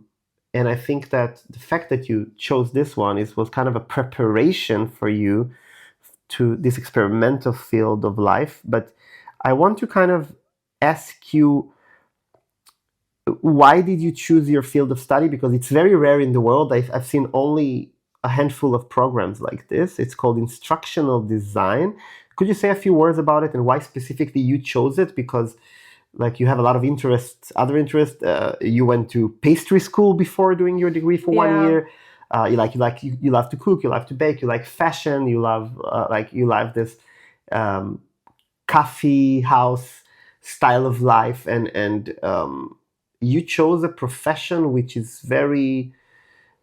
A: I think that the fact that you chose this one was kind of a preparation for you to this experimental field of life. But I want to kind of ask you, why did you choose your field of study? Because it's very rare in the world. I've seen only a handful of programs like this. It's called instructional design. Could you say a few words about it and why specifically you chose it? Because you have a lot of other interests. You went to pastry school before doing your degree for 1 year. You love to cook, you love to bake, you like fashion, you love this coffee house style of life, and you chose a profession which is very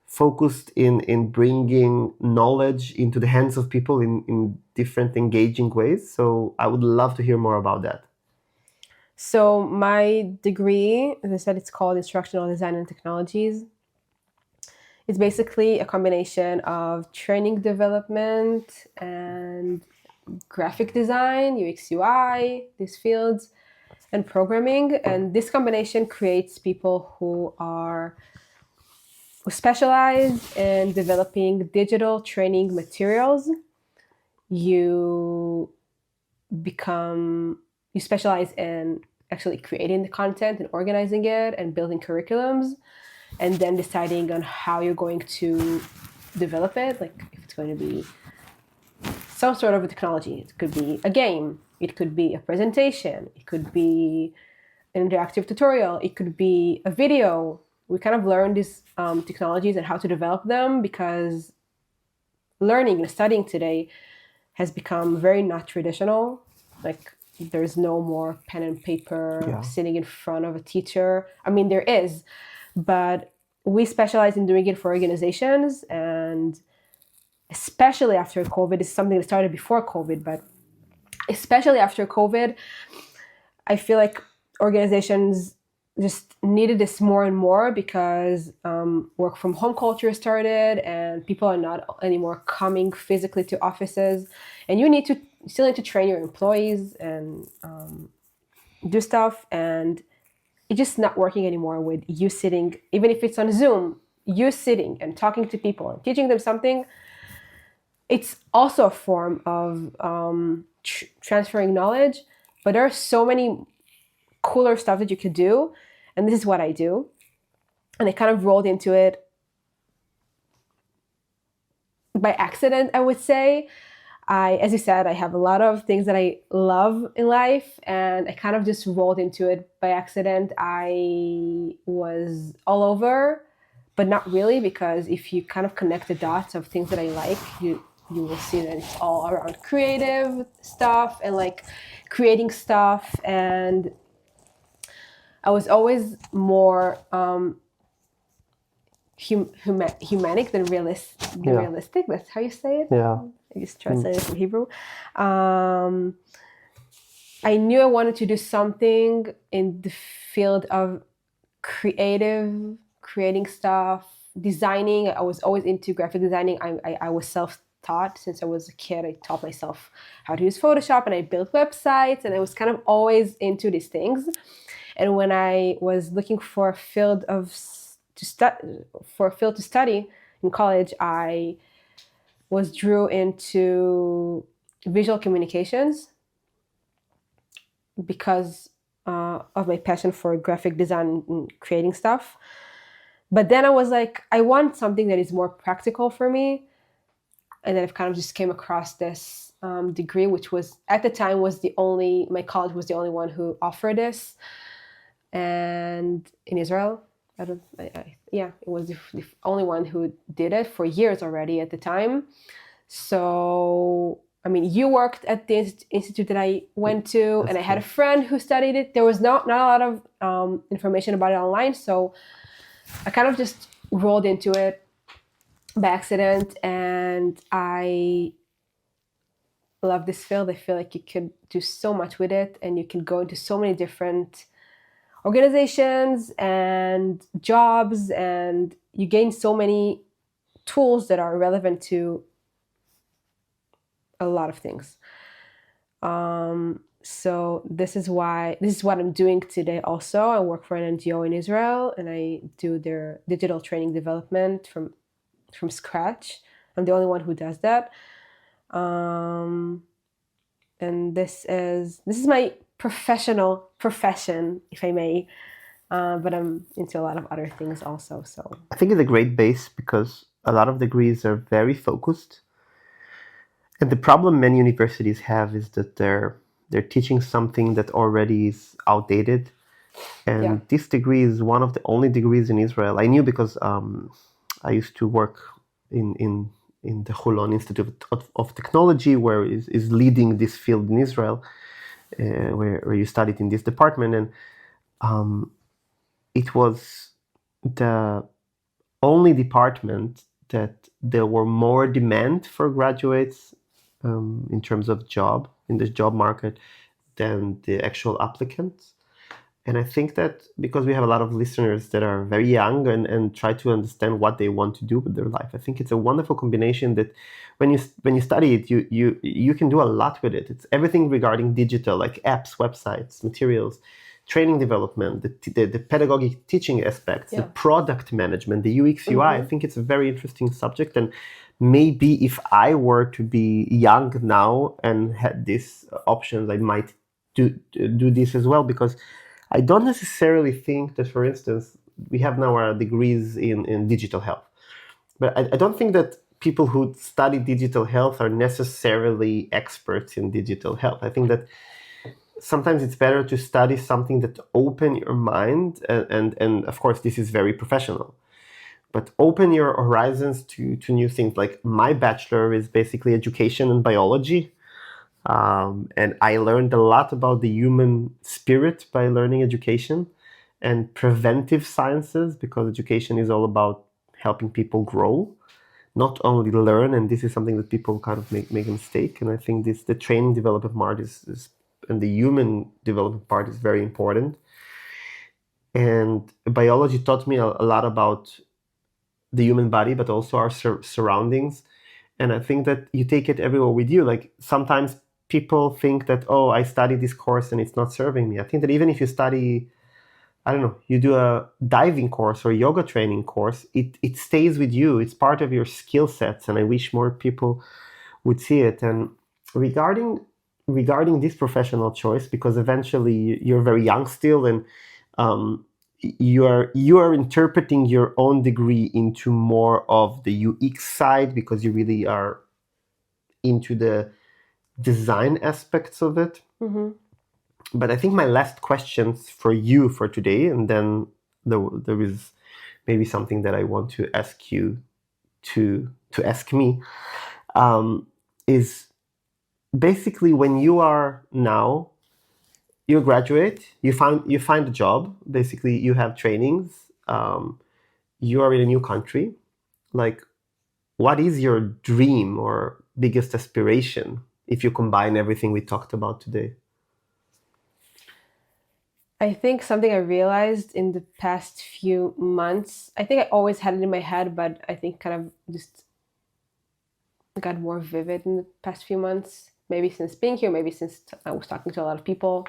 A: focused in bringing knowledge into the hands of people in different engaging ways. So I would love to hear more about that.
B: So my degree, as I said, it's called Instructional Design and Technologies. It's basically a combination of training development and graphic design, UX, UI, these fields. and programming. And this combination creates people who specialize in developing digital training materials. You specialize in actually creating the content and organizing it and building curriculums, and then deciding on how you're going to develop it. Like if it's going to be some sort of a technology, it could be a game, it could be a presentation, it could be an interactive tutorial, it could be a video. We kind of learn these technologies and how to develop them, because learning and studying today has become very not traditional. Like there's no more pen and paper sitting in front of a teacher. I mean, there is, but we specialize in doing it for organizations, and especially after COVID. It's something that started before COVID, but especially after COVID, I feel like organizations just needed this more and more, because work from home culture started and people are not anymore coming physically to offices, and you still need to train your employees and do stuff, and it's just not working anymore with you sitting, even if it's on Zoom, you sitting and talking to people and teaching them something. It's also a form of transferring knowledge, but there are so many cooler stuff that you could do, and this is what I do. And I kind of rolled into it by accident, I would say. As you said, I have a lot of things that I love in life, and I kind of just rolled into it by accident. I was all over, but not really, because if you kind of connect the dots of things that I like, you will see that it's all around creative stuff and like creating stuff. And I was always more humanic than realistic. That's how you say it.
A: Yeah.
B: I just translated it from Hebrew. I knew I wanted to do something in the field of creating stuff, designing. I was always into graphic designing. I was self-taught since I was a kid. I taught myself how to use Photoshop, and I built websites, and I was kind of always into these things. And when I was looking for a field to study in college, I was drew into visual communications because of my passion for graphic design and creating stuff. But then I was like, I want something that is more practical for me. And then I kind of just came across this degree, which was at the time my college was the only one who offered this. And in Israel, it was the only one who did it for years already at the time. So, I mean, you worked at the institute that I went to, and I had a friend who studied it. There was not a lot of information about it online, so I kind of just rolled into it by accident, and I love this field. I feel like you could do so much with it, and you can go into so many different organizations and jobs, and you gain so many tools that are relevant to a lot of things. So this is what I'm doing today. Also, I work for an NGO in Israel, and I do their digital training development from scratch. I'm the only one who does that. And this is my professional profession, if I may. But I'm into a lot of other things also. So
A: I think it's a great base, because a lot of degrees are very focused. And the problem many universities have is that they're teaching something that already is outdated. And this degree is one of the only degrees in Israel. I knew because I used to work in the Holon Institute of Technology, where is leading this field in Israel, where you studied in this department. And it was the only department that there were more demand for graduates in terms of in the job market than the actual applicants. And I think that because we have a lot of listeners that are very young and try to understand what they want to do with their life, I think it's a wonderful combination that when you study it, you can do a lot with it. It's everything regarding digital, like apps, websites, materials, training development, the pedagogic teaching aspects, the product management, the UX, UI. I think it's a very interesting subject. And maybe if I were to be young now and had these options, I might do this as well, because I don't necessarily think that, for instance, we have now our degrees in digital health, but I don't think that people who study digital health are necessarily experts in digital health. I think that sometimes it's better to study something that open your mind, and of course this is very professional, but open your horizons to new things. Like my bachelor is basically education and biology. And I learned a lot about the human spirit by learning education and preventive sciences, because education is all about helping people grow, not only learn. And this is something that people kind of make a mistake. And I think the training development part and the human development part is very important. And biology taught me a lot about the human body, but also our surroundings. And I think that you take it everywhere with you. Like sometimes people think that, oh, I studied this course and it's not serving me. I think that even if you study, I don't know, you do a diving course or yoga training course, it stays with you. It's part of your skill sets. And I wish more people would see it. And regarding this professional choice, because eventually you're very young still, and you are interpreting your own degree into more of the UX side, because you really are into the design aspects of it. But I think my last questions for you for today, and then there is maybe something that I want to ask you to ask me, is basically, when you are now, you graduate, you find a job, basically you have trainings, you are in a new country. Like, what is your dream or biggest aspiration if you combine everything we talked about today?
B: I think something I realized in the past few months, I think I always had it in my head, but I think kind of just got more vivid in the past few months, maybe since being here, maybe since I was talking to a lot of people,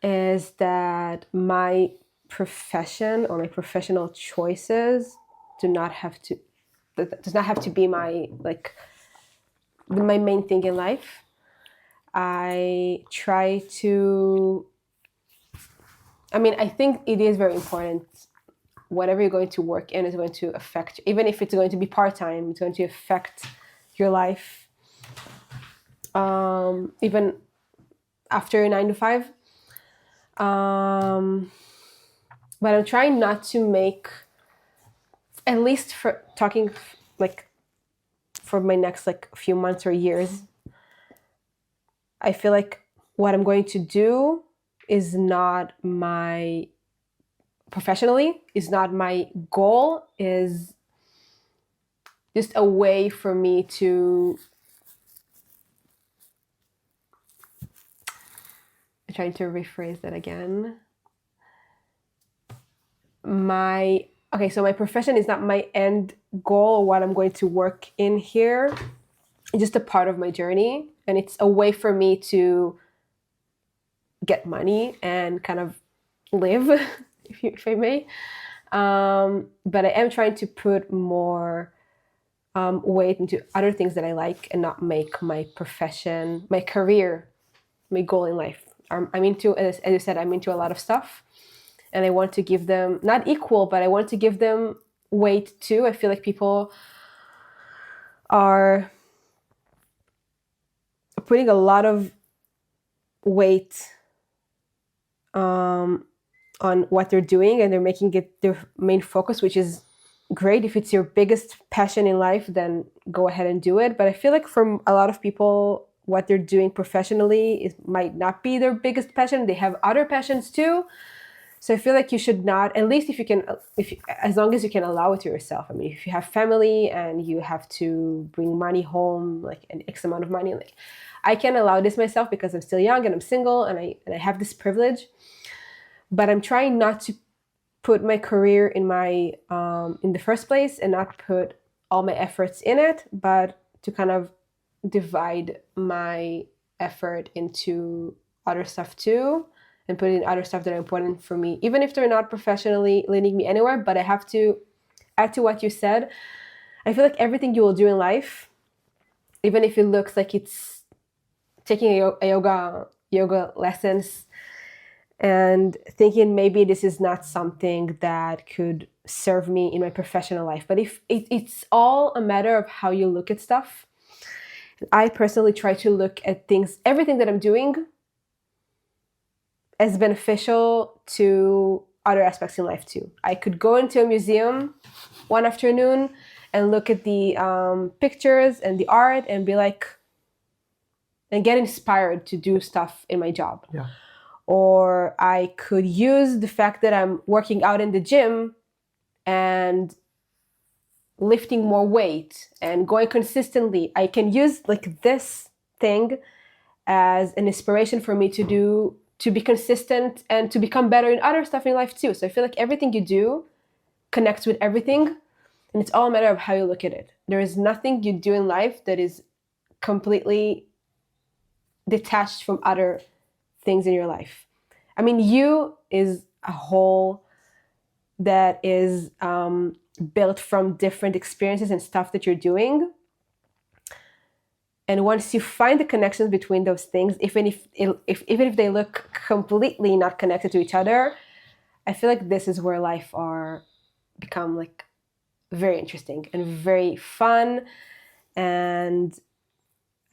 B: is that my profession or my professional choices does not have to be my main thing in life. I try to, I think it is very important. Whatever you're going to work in is going to affect, even if it's going to be part-time, it's going to affect your life. Even after 9 to 5. But I'm trying not to make, at least for talking for my next few months or years, I feel like what I'm going to do is not professionally, is not my goal, is just a way for me to, I'm trying to rephrase that again. So my profession is not my end goal, what I'm going to work in here. It's just a part of my journey, and it's a way for me to get money and kind of live, if I may. But I am trying to put more weight into other things that I like, and not make my profession, my career, my goal in life. I'm into, as you said, I'm into a lot of stuff, and I want to give them, not equal, but I want to give them weight too. I feel like people are putting a lot of weight on what they're doing, and they're making it their main focus, which is great. If it's your biggest passion in life, then go ahead and do it. But I feel like for a lot of people, what they're doing professionally might not be their biggest passion. They have other passions too. So I feel like you should not, at least if you can, as long as you can allow it to yourself. I mean, if you have family and you have to bring money home, like an X amount of money, like I can allow this myself because I'm still young and I'm single and I have this privilege. But I'm trying not to put my career in the first place and not put all my efforts in it, but to kind of divide my effort into other stuff too, and put in other stuff that are important for me, even if they're not professionally leading me anywhere. But I have to add to what you said. I feel like everything you will do in life, even if it looks like it's taking a yoga lessons and thinking maybe this is not something that could serve me in my professional life. But if it's all a matter of how you look at stuff. I personally try to look at things, everything that I'm doing, as beneficial to other aspects in life too. I could go into a museum one afternoon and look at the pictures and the art and be like, and get inspired to do stuff in my job.
A: Yeah.
B: Or I could use the fact that I'm working out in the gym and lifting more weight and going consistently. I can use like this thing as an inspiration for me to be consistent and to become better in other stuff in life too. So I feel like everything you do connects with everything, and it's all a matter of how you look at it. There is nothing you do in life that is completely detached from other things in your life. I mean, you is a whole that is built from different experiences and stuff that you're doing. And once you find the connections between those things, even if they look completely not connected to each other, I feel like this is where life are become like very interesting and very fun. And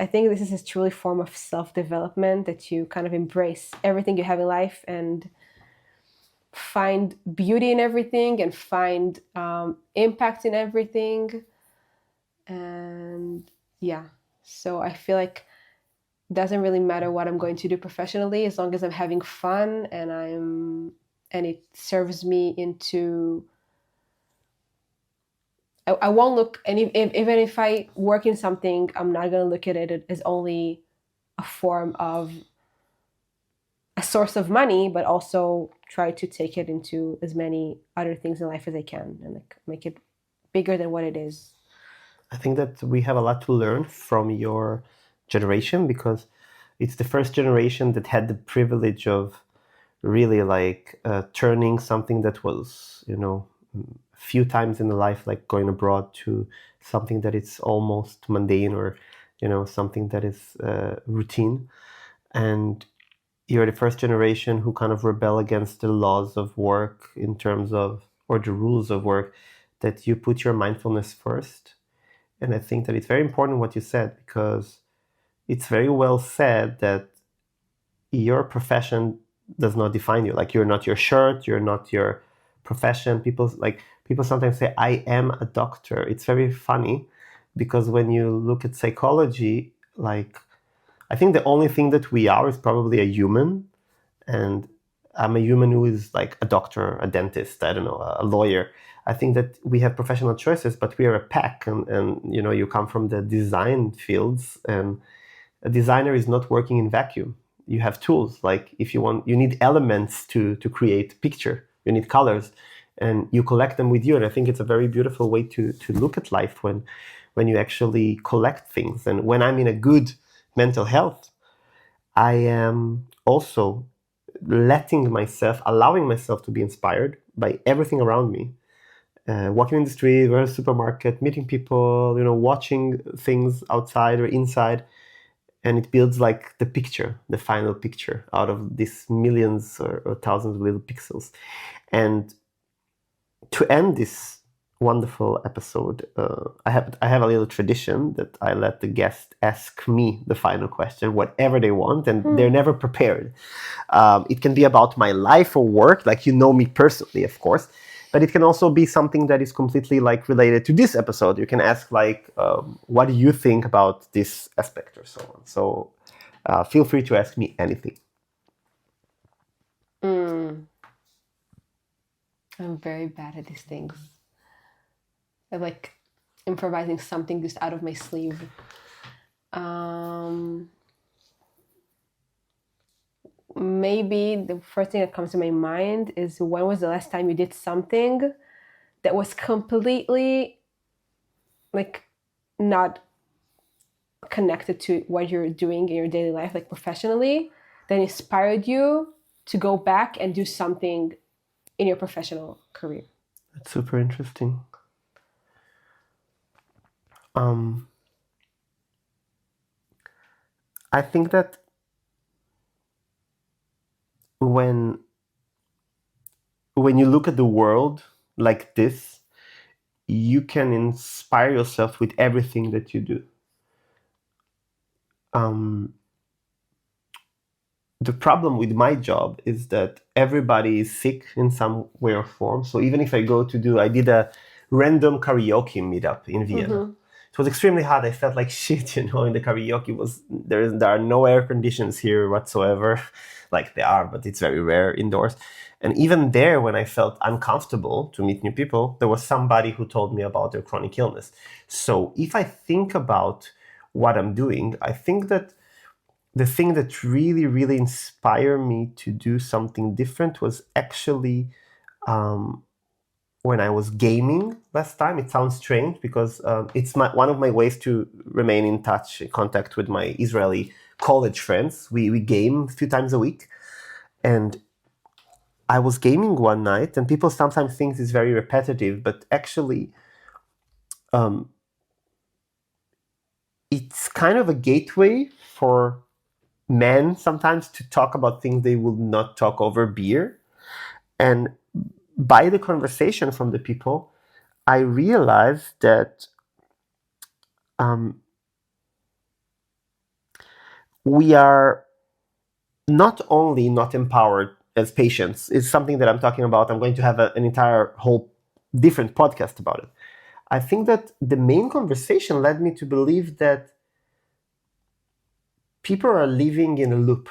B: I think this is a truly form of self-development, that you kind of embrace everything you have in life and find beauty in everything and find impact in everything. And yeah, so I feel like it doesn't really matter what I'm going to do professionally, as long as I'm having fun and it serves me into. I won't look, and even if I work in something, I'm not going to look at it as only a form of a source of money, but also try to take it into as many other things in life as I can and like make it bigger than what it is.
A: I think that we have a lot to learn from your generation, because it's the first generation that had the privilege of really like turning something that was, a few times in the life, like going abroad, to something that is almost mundane, or, something that is routine. And you're the first generation who kind of rebel against the laws of work in terms of, or the rules of work, that you put your mindfulness first. And I think that it's very important what you said, because it's very well said that your profession does not define you. Like, you're not your shirt, you're not your profession. People sometimes say, I am a doctor. It's very funny, because when you look at psychology, like, I think the only thing that we are is probably a human. And I'm a human who is like a doctor, a dentist, I don't know, a lawyer. I think that we have professional choices, but we are a pack, and you come from the design fields, and a designer is not working in vacuum. You have tools. Like, if you want, you need elements to create picture. You need colors, and you collect them with you. And I think it's a very beautiful way to look at life when you actually collect things. And when I'm in a good mental health, I am also allowing myself to be inspired by everything around me. Walking in the street or a supermarket, meeting people, watching things outside or inside. And it builds like the final picture out of these millions or thousands of little pixels. And to end this wonderful episode, I have a little tradition that I let the guest ask me the final question, whatever they want, and they're never prepared. It can be about my life or work, like, me personally, of course, but it can also be something that is completely like related to this episode. You can ask like, what do you think about this aspect, or so on. So feel free to ask me anything.
B: I'm very bad at these things. I like improvising something just out of my sleeve. Maybe the first thing that comes to my mind is, when was the last time you did something that was completely like not connected to what you're doing in your daily life, like professionally, that inspired you to go back and do something in your professional career?
A: That's super interesting. I think that when you look at the world like this, you can inspire yourself with everything that you do. The problem with my job is that everybody is sick in some way or form. So even if I did a random karaoke meetup in Vienna. It was extremely hot. I felt like shit, in the karaoke there are no air conditions here whatsoever. Like there are, but it's very rare indoors. And even there, when I felt uncomfortable to meet new people, there was somebody who told me about their chronic illness. So if I think about what I'm doing, I think that the thing that really, really inspired me to do something different was actually when I was gaming last time. It sounds strange because it's one of my ways to remain in touch, in contact with my Israeli college friends. We game a few times a week. And I was gaming one night, and people sometimes think it's very repetitive, but actually it's kind of a gateway for men sometimes to talk about things they will not talk over beer. And by the conversation from the people, I realized that we are not only not empowered as patients. It's something that I'm talking about. I'm going to have an entire whole different podcast about it. I think that the main conversation led me to believe that people are living in a loop.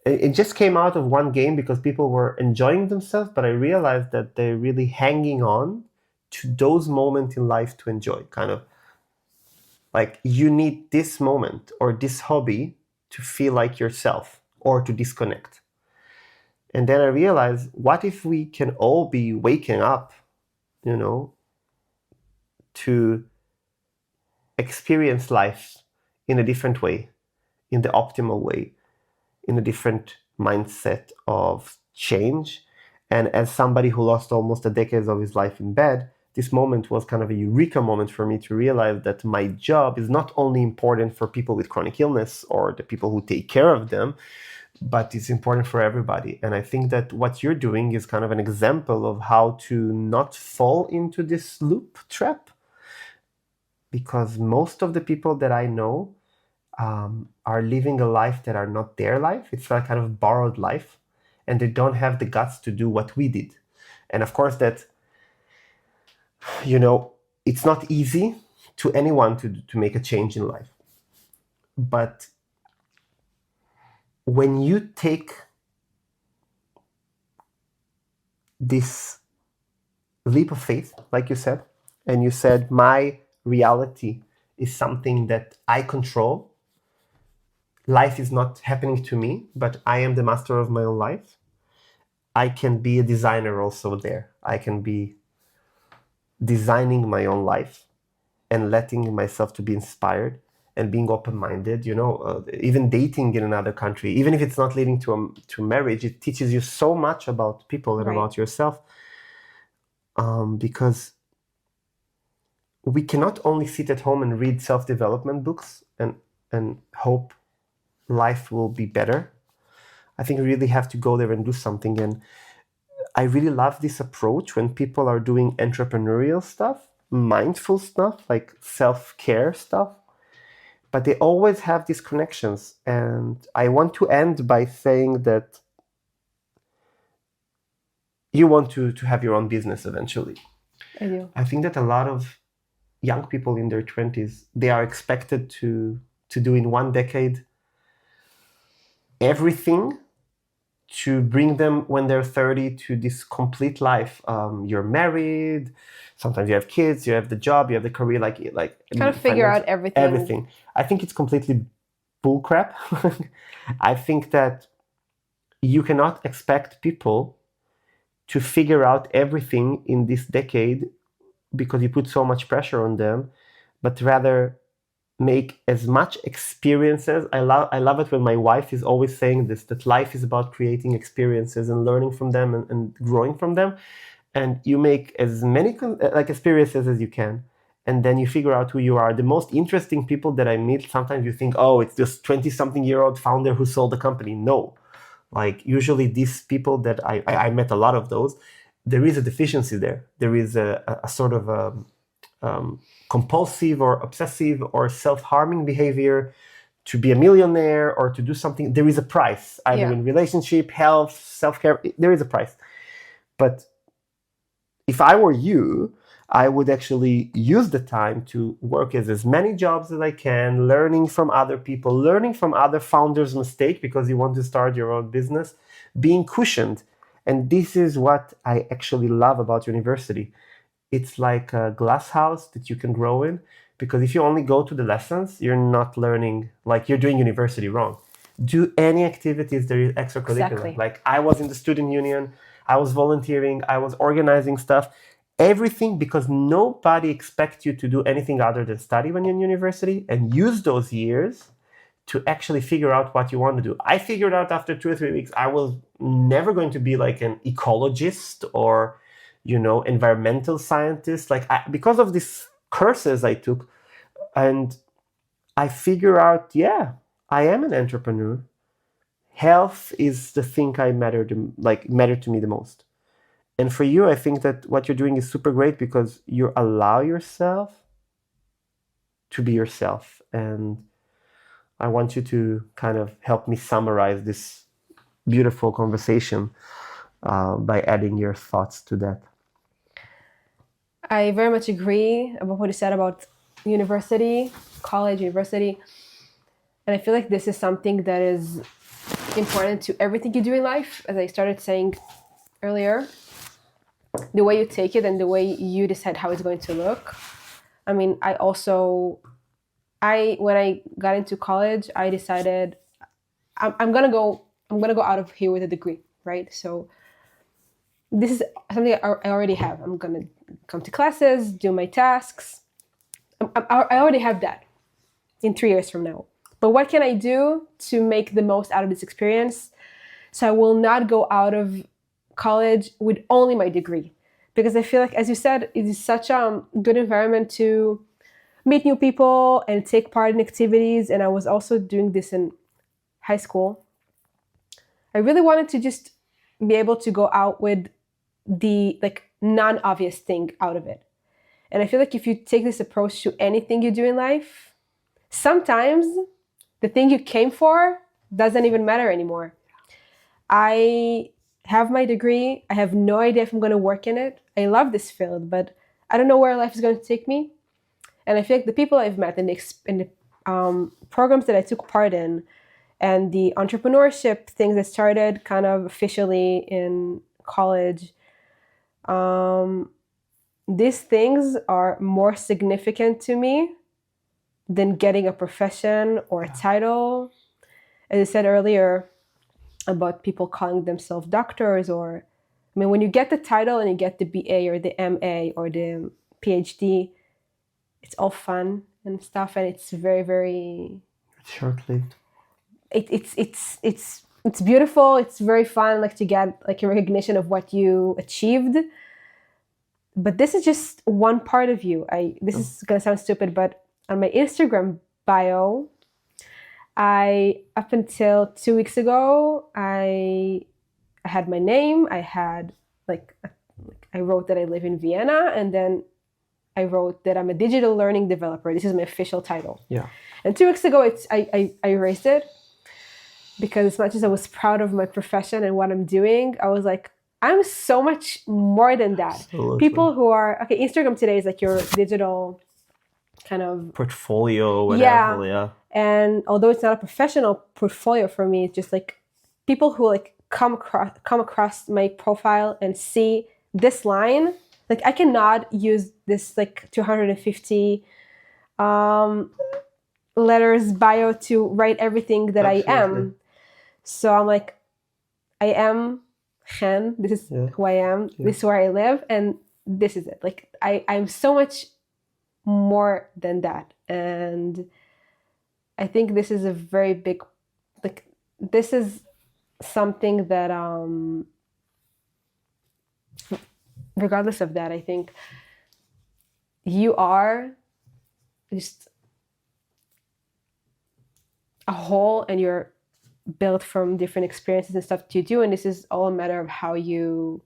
A: It just came out of one game because people were enjoying themselves, but I realized that they're really hanging on to those moments in life to enjoy. Kind of like you need this moment or this hobby to feel like yourself or to disconnect. And then I realized, what if we can all be waking up, to experience life in a different way, in the optimal way, in a different mindset of change. And as somebody who lost almost a decade of his life in bed, this moment was kind of a eureka moment for me to realize that my job is not only important for people with chronic illness or the people who take care of them, but it's important for everybody. And I think that what you're doing is kind of an example of how to not fall into this loop trap. Because most of the people that I know are living a life that are not their life. It's like kind of borrowed life, and they don't have the guts to do what we did. And of course that, it's not easy to anyone to make a change in life. But when you take this leap of faith, like you said, and you said, my reality is something that I control. Life is not happening to me, but I am the master of my own life. I can be a designer also there. I can be designing my own life and letting myself to be inspired and being open-minded. Even dating in another country, even if it's not leading to marriage, it teaches you so much about people and about yourself. Because we cannot only sit at home and read self-development books and hope life will be better. I think we really have to go there and do something. And I really love this approach when people are doing entrepreneurial stuff, mindful stuff, like self-care stuff, but they always have these connections. And I want to end by saying that you want to have your own business eventually.
B: I do.
A: I think that a lot of young people in their 20s, they are expected to do in one decade everything to bring them when they're 30 to this complete life. You're married, sometimes you have kids, you have the job, you have the career, like
B: kind of figure out everything.
A: Everything. I think it's completely bullcrap. I think that you cannot expect people to figure out everything in this decade because you put so much pressure on them, but rather make as much experiences. I love it when my wife is always saying this, that life is about creating experiences and learning from them and growing from them. And you make as many experiences as you can. And then you figure out who you are. The most interesting people that I meet, sometimes you think, oh, it's this 20-something-year-old founder who sold the company. No. Like usually these people that I met a lot of those, there is a deficiency there. There is a sort of compulsive or obsessive or self-harming behavior to be a millionaire or to do something. There is a price, either in relationship, health, self-care. There is a price. But if I were you, I would actually use the time to work as many jobs as I can, learning from other people, learning from other founders' mistake because you want to start your own business, being cushioned. And this is what I actually love about university. It's like a glass house that you can grow in, because if you only go to the lessons, you're not learning, like you're doing university wrong. Do any activities that is extracurricular.
B: Exactly.
A: Like I was in the student union, I was volunteering, I was organizing stuff, everything, because nobody expects you to do anything other than study when you're in university, and use those years to actually figure out what you want to do. I figured out after 2 or 3 weeks, I was never going to be like an ecologist or environmental scientist, because of these courses I took. And I figure out, I am an entrepreneur. Health is the thing matter to me the most. And for you, I think that what you're doing is super great because you allow yourself to be yourself. And I want you to kind of help me summarize this beautiful conversation by adding your thoughts to that.
B: I very much agree about what you said about college, university. And I feel like this is something that is important to everything you do in life. As I started saying earlier, the way you take it and the way you decide how it's going to look. I mean, when I got into college, I decided I'm gonna go out of here with a degree, right? So this is something I already have. I'm gonna come to classes, do my tasks. I already have that in 3 years from now. But what can I do to make the most out of this experience? So I will not go out of college with only my degree, because I feel like, as you said, it is such a good environment to meet new people and take part in activities. And I was also doing this in high school. I really wanted to just be able to go out with the non-obvious thing out of it. And I feel like if you take this approach to anything you do in life, sometimes the thing you came for doesn't even matter anymore. I have my degree. I have no idea if I'm going to work in it. I love this field, but I don't know where life is going to take me. And I feel like the people I've met in the programs that I took part in, and the entrepreneurship things that started kind of officially in college, these things are more significant to me than getting a profession or a title. As I said earlier about people calling themselves doctors, when you get the title and you get the BA or the MA or the PhD, it's all fun and stuff, and it's very, very
A: short-lived.
B: It's beautiful. It's very fun, to get a recognition of what you achieved. But this is just one part of you. This is gonna sound stupid, but on my Instagram bio, up until 2 weeks ago, I had my name. I had I wrote that I live in Vienna, and then I wrote that I'm a digital learning developer. This is my official title.
A: Yeah.
B: And 2 weeks ago, I erased it, because as much as I was proud of my profession and what I'm doing, I was like, I'm so much more than that.
A: Absolutely.
B: People who are Instagram today is like your digital kind of
A: portfolio, whatever. Yeah.
B: And although it's not a professional portfolio for me, it's just like people who come across my profile and see this line, like I cannot use this like 250 letters bio to write everything that
A: Absolutely.
B: I am. So I'm like, I am Chen. This is who I am. This is where I live, and this is it. Like I'm so much more than that, and I think this is a very big, like this is something that regardless of that, I think you are just a whole, and you're built from different experiences and stuff that you do, and this is all a matter of how you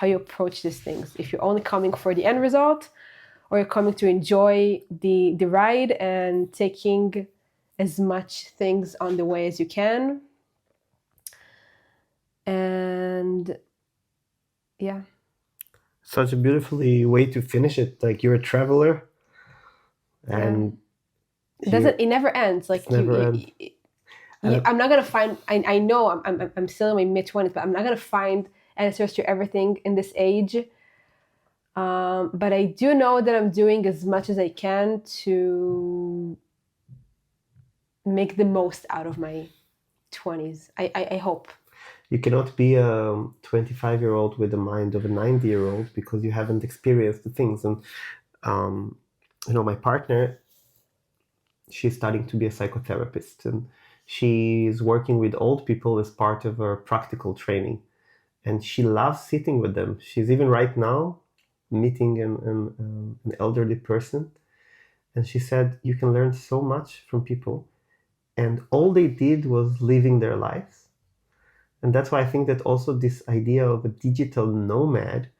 B: approach these things. If you're only coming for the end result, or you're coming to enjoy the ride and taking as much things on the way as you can. And yeah,
A: such a beautifully way to finish it. Like you're a traveler, and
B: it never ends. Like I'm not gonna find. I know I'm still in my mid-20s, but I'm not gonna find answers to everything in this age. But I do know that I'm doing as much as I can to make the most out of my 20s. I hope.
A: You cannot be a 25-year-old with the mind of a 90-year-old because you haven't experienced the things. And my partner, she's studying to be a psychotherapist, and she's working with old people as part of her practical training, and she loves sitting with them. She's even right now meeting an elderly person, and she said you can learn so much from people, and all they did was living their lives. And that's why I think that also this idea of a digital nomad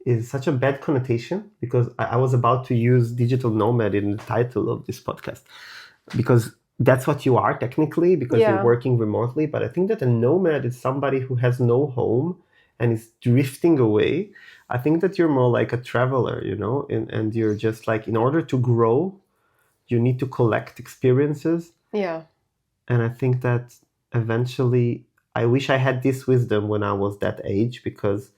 A: is such a bad connotation, because I was about to use digital nomad in the title of this podcast, because that's what you are technically, because you're working remotely. But I think that a nomad is somebody who has no home and is drifting away. I think that you're more like a traveler, and you're just like, in order to grow, you need to collect experiences.
B: Yeah.
A: And I think that eventually, I wish I had this wisdom when I was that age, because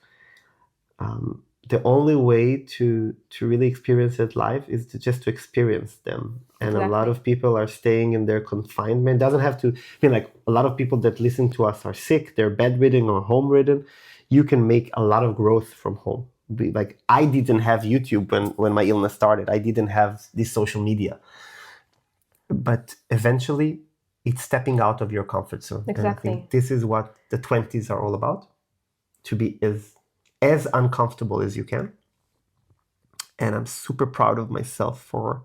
A: the only way to really experience that life is to experience them. And a lot of people are staying in their confinement. It doesn't have to be like a lot of people that listen to us are sick, they're bedridden or home-ridden. You can make a lot of growth from home. Like I didn't have YouTube when my illness started. I didn't have this social media. But eventually, it's stepping out of your comfort zone.
B: Exactly.
A: And I think this is what the 20s are all about, to be as uncomfortable as you can. And I'm super proud of myself for,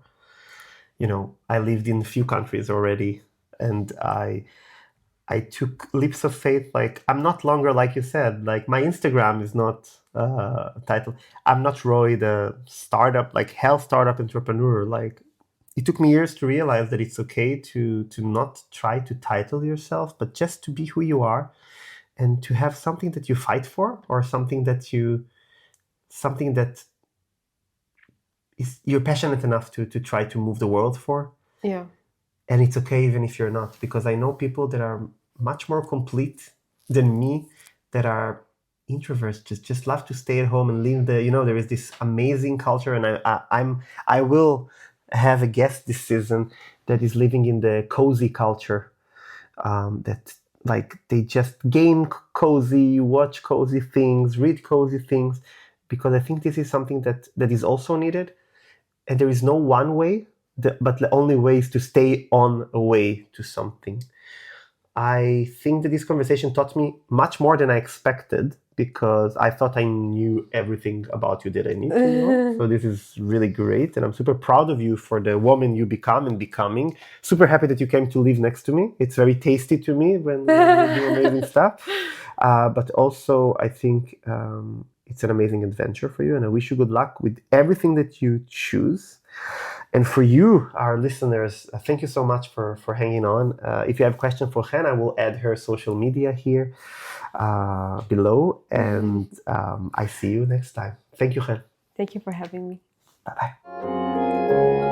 A: I lived in a few countries already, and I took leaps of faith. Like I'm not longer, like you said, like my Instagram is not a title. I'm not Roy, the startup, like health startup entrepreneur. Like it took me years to realize that it's okay to not try to title yourself, but just to be who you are, and to have something that you fight for, or something that you're passionate enough to try to move the world for.
B: Yeah.
A: And it's okay even if you're not, because I know people that are much more complete than me, that are introverts, just love to stay at home and live there is this amazing culture. And I will have a guest this season that is living in the cozy culture, that like they just game cozy, watch cozy things, read cozy things, because I think this is something that is also needed. And there is no one way, but the only way is to stay on a way to something. I think that this conversation taught me much more than I expected, because I thought I knew everything about you that I need to know. So this is really great. And I'm super proud of you for the woman you become and becoming. Super happy that you came to live next to me. It's very tasty to me when you do amazing stuff. But also, I think it's an amazing adventure for you. And I wish you good luck with everything that you choose. And for you, our listeners, thank you so much for hanging on. If you have questions for Chen, I will add her social media here below. And I see you next time. Thank you, Chen.
B: Thank you for having me.
A: Bye-bye.